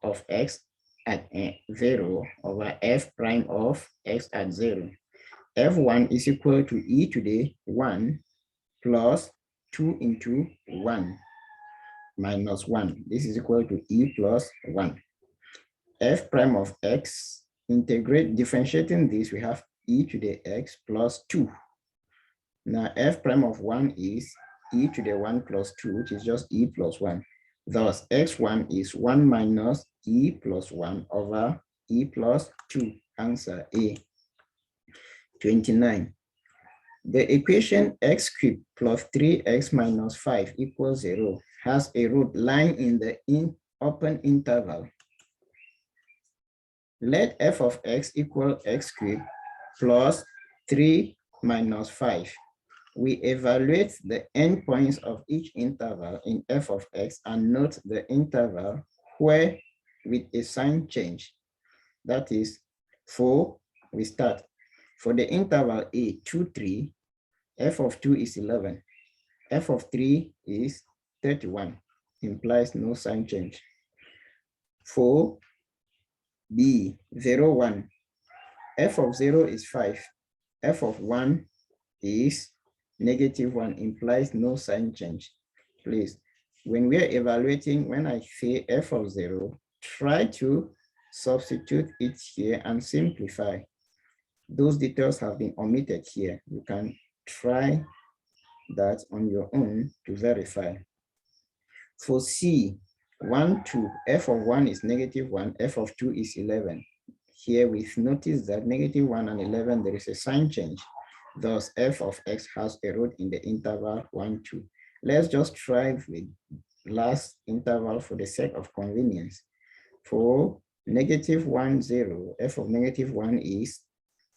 of x at 0 over f prime of x at 0. F1 is equal to e to the 1 plus 2 into 1 minus 1. This is equal to e plus 1. F prime of x, differentiating this, we have e to the x plus 2. Now f prime of 1 is e to the 1 plus 2, which is just e plus 1. Thus, x1 is 1 minus e plus 1 over e plus 2. Answer A. 29. The equation x cubed plus 3x minus 5 equals 0 has a root lying in the open interval. Let f of x equal x cubed plus 3 minus 5. We evaluate the endpoints of each interval in f of x and note the interval where with a sign change. That is, we start. For the interval a, 2, 3, f of 2 is 11. F of 3 is 31, implies no sign change. For b, 0, 1, f of 0 is 5. F of 1 is -1, implies no sign change. Please, when we are evaluating, when I say f of 0, try to substitute it here and simplify. Those details have been omitted here. You can try that on your own to verify. For C, 1, 2, f of 1 is -1, f of 2 is 11. Here we've noticed that -1 and 11, there is a sign change. Thus, f of x has a root in the interval 1, 2. Let's just try with last interval for the sake of convenience. For -1, 0, f of -1 is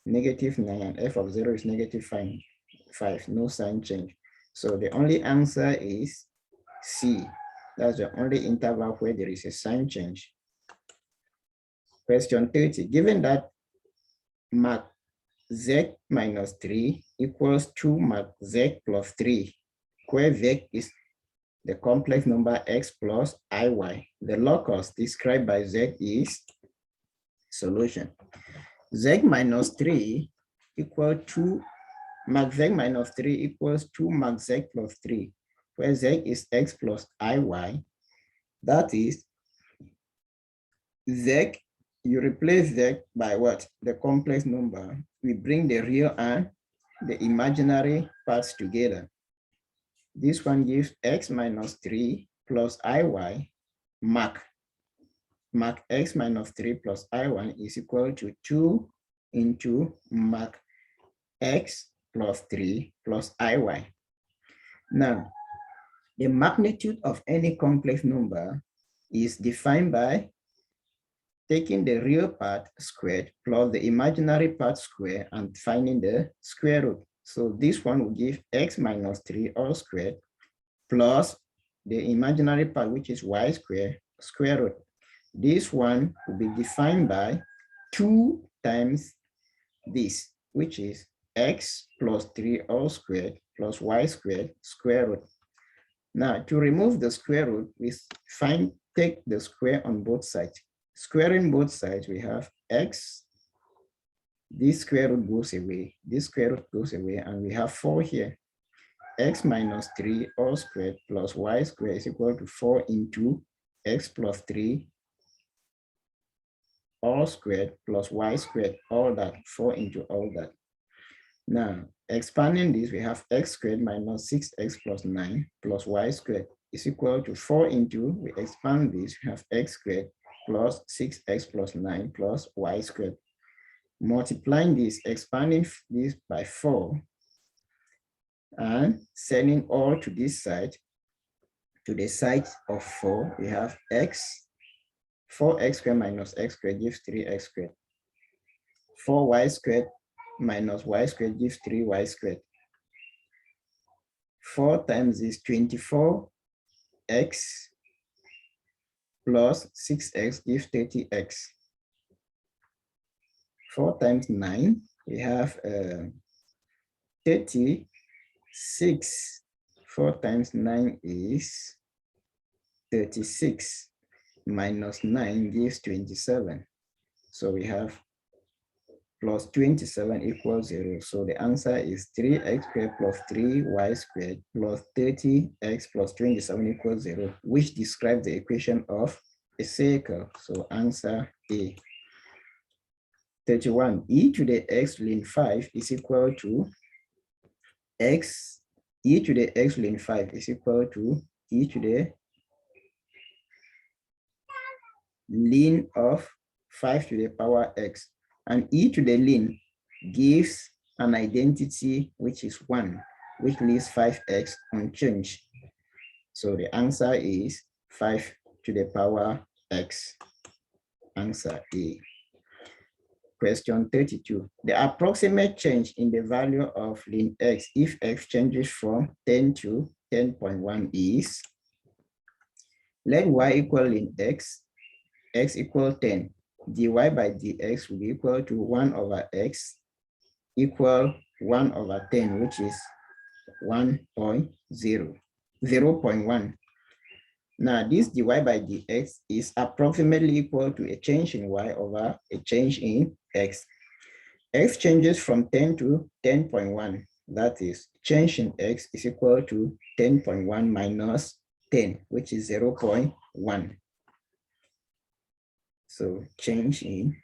-9, and f of 0 is -5, no sign change. So the only answer is C. That's the only interval where there is a sign change. Question 30, given that Mach z minus 3 equals 2 Mach z plus 3, where z is the complex number x plus iy. The locus described by z is solution. Z minus 3 equal to Mach z minus 3 equals 2 Mach z plus 3, where z is x plus iy. That is z, you replace z by what? The complex number. We bring the real and the imaginary parts together. This one gives x minus 3 plus iy Mach x minus 3 plus i1 is equal to 2 into Mach x plus 3 plus iy. Now, the magnitude of any complex number is defined by taking the real part squared plus the imaginary part squared and finding the square root. So this one will give x minus 3 all squared plus the imaginary part, which is y squared, square root. This one will be defined by 2 times this, which is x plus 3 all squared plus y squared, square root. Now, to remove the square root, we take the square on both sides. Squaring both sides, we have x, this square root goes away, this square root goes away, and we have 4 here. X minus 3 all squared plus y squared is equal to 4 into x plus 3 all squared plus y squared, all that, 4 into all that. Now, expanding this, we have x squared minus 6x plus 9 plus y squared is equal to 4 into, we expand this, we have x squared plus 6x plus 9 plus y squared. Multiplying this, expanding this by 4, and sending all to this side, to the side of 4, we have x, 4x squared minus x squared gives 3x squared. 4y squared minus y squared gives 3y squared. 4 times is 24x plus 6x gives 30x. 4 times 9, we have 36. 4 times 9 is 36. Minus 9 gives 27. So we have plus 27 equals 0. So the answer is 3x squared plus 3y squared plus 30x plus 27 equals 0, which describes the equation of a circle. So answer A. 31, e to the x ln 5 is equal to x, e to the x ln 5 is equal to e to the ln of 5 to the power x, and e to the ln gives an identity which is 1, which leaves 5x unchanged. So the answer is 5 to the power x. Answer A. Question 32. The approximate change in the value of ln x if x changes from 10 to 10.1 is, let y equal ln x, x equal 10, dy by dx will be equal to 1 over x equal 1 over 10, which is 1.0, 0.1. Now this dy by dx is approximately equal to a change in y over a change in x. X changes from 10 to 10.1. That is, change in x is equal to 10.1 minus 10, which is 0.1. So change in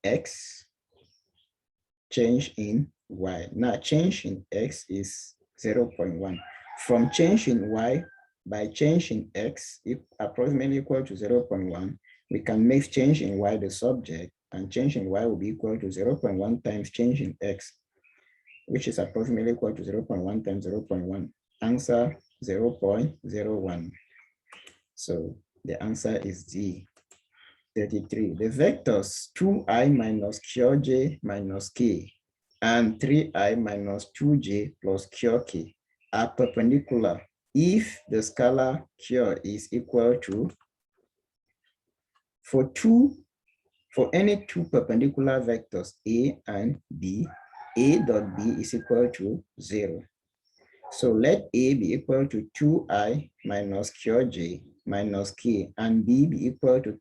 x, change in y. Now change in x is 0.1. From change in y by change in x, if approximately equal to 0.1, we can make change in y the subject, and change in y will be equal to 0.1 times change in x, which is approximately equal to 0.1 times 0.1. Answer 0.01. So the answer is D. 33. The vectors 2i minus cure j minus k and 3i minus 2j plus cure k are perpendicular if the scalar cure is equal to, for any two perpendicular vectors a and b, a dot b is equal to 0. So let a be equal to 2i minus cure j minus k, and b be equal to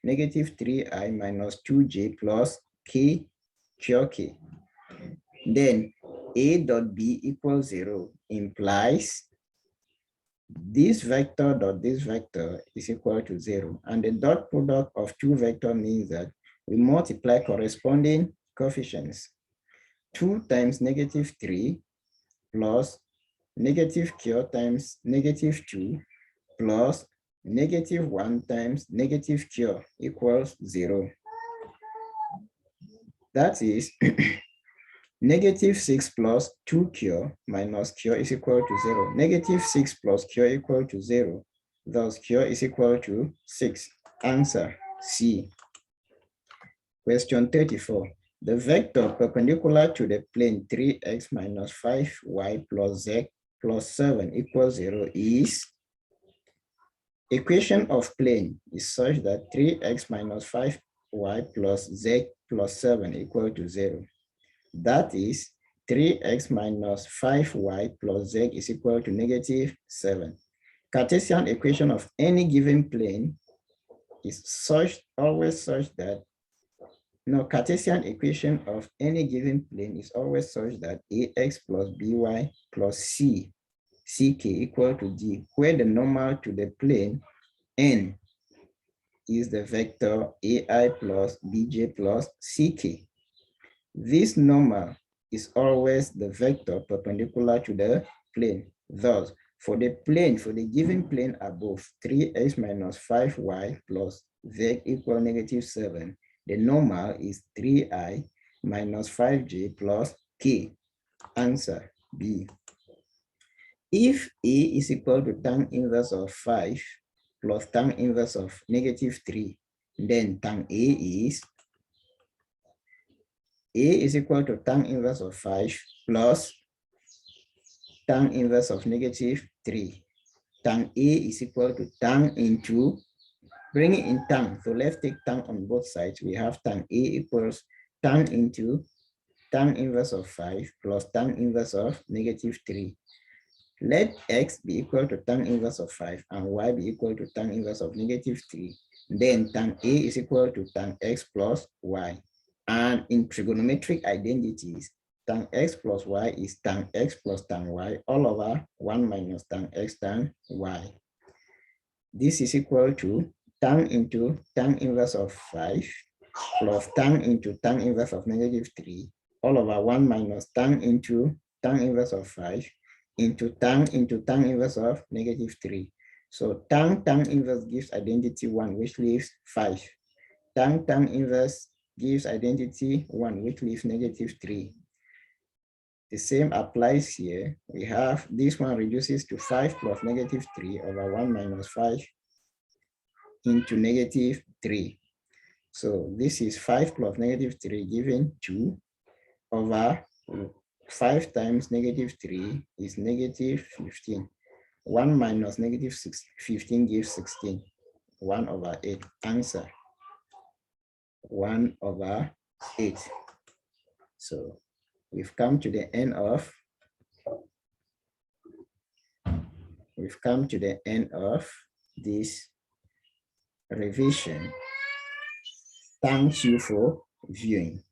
negative 3i minus 2j plus k cure k. Then a dot b equals 0 implies this vector dot this vector is equal to 0. And the dot product of two vectors means that we multiply corresponding coefficients. 2 times negative 3 plus negative cure times negative 2 plus negative 1 times negative cure equals 0. That is negative 6 plus 2 cure minus cure is equal to 0. Negative 6 plus cure equal to 0. Thus cure is equal to 6. Answer C. Question 34. The vector perpendicular to the plane 3x minus 5y plus z plus 7 equals 0 is, equation of plane is such that 3x minus 5y plus z plus 7 equal to 0. That is 3x minus 5y plus z is equal to negative 7. Cartesian equation of any given plane is always such that, Cartesian equation of any given plane is always such that ax plus by plus ck equal to d, where the normal to the plane n is the vector ai plus bj plus ck. This normal is always the vector perpendicular to the plane. Thus, for the given plane above 3x minus 5y plus z equal negative 7, the normal is 3i minus 5j plus k. Answer B. If a is equal to tan inverse of 5 plus tan inverse of negative 3, then tan a is A is equal to tan inverse of 5 plus tan inverse of -3. Tan A is equal to tan into, bringing in tan, so let's take tan on both sides. We have tan A equals tan into tan inverse of 5 plus tan inverse of -3. Let x be equal to tan inverse of 5 and y be equal to tan inverse of -3. Then tan A is equal to tan x plus y. And in trigonometric identities, tan x plus y is tan x plus tan y all over 1 minus tan x tan y. This is equal to tan into tan inverse of 5 plus tan into tan inverse of -3 all over 1 minus tan into tan inverse of 5 into tan inverse of -3. So tan inverse gives identity 1, which leaves 5. Tan inverse gives identity 1, which leaves -3. The same applies here. We have this one reduces to 5 plus -3 over 1 minus 5 into -3. So this is 5 plus -3 given 2 over 5 times -3 is -15. 1 minus -15 gives 16. 1 over 8. Answer 1 over 8. So we've come to the end of this revision. Thank you for viewing.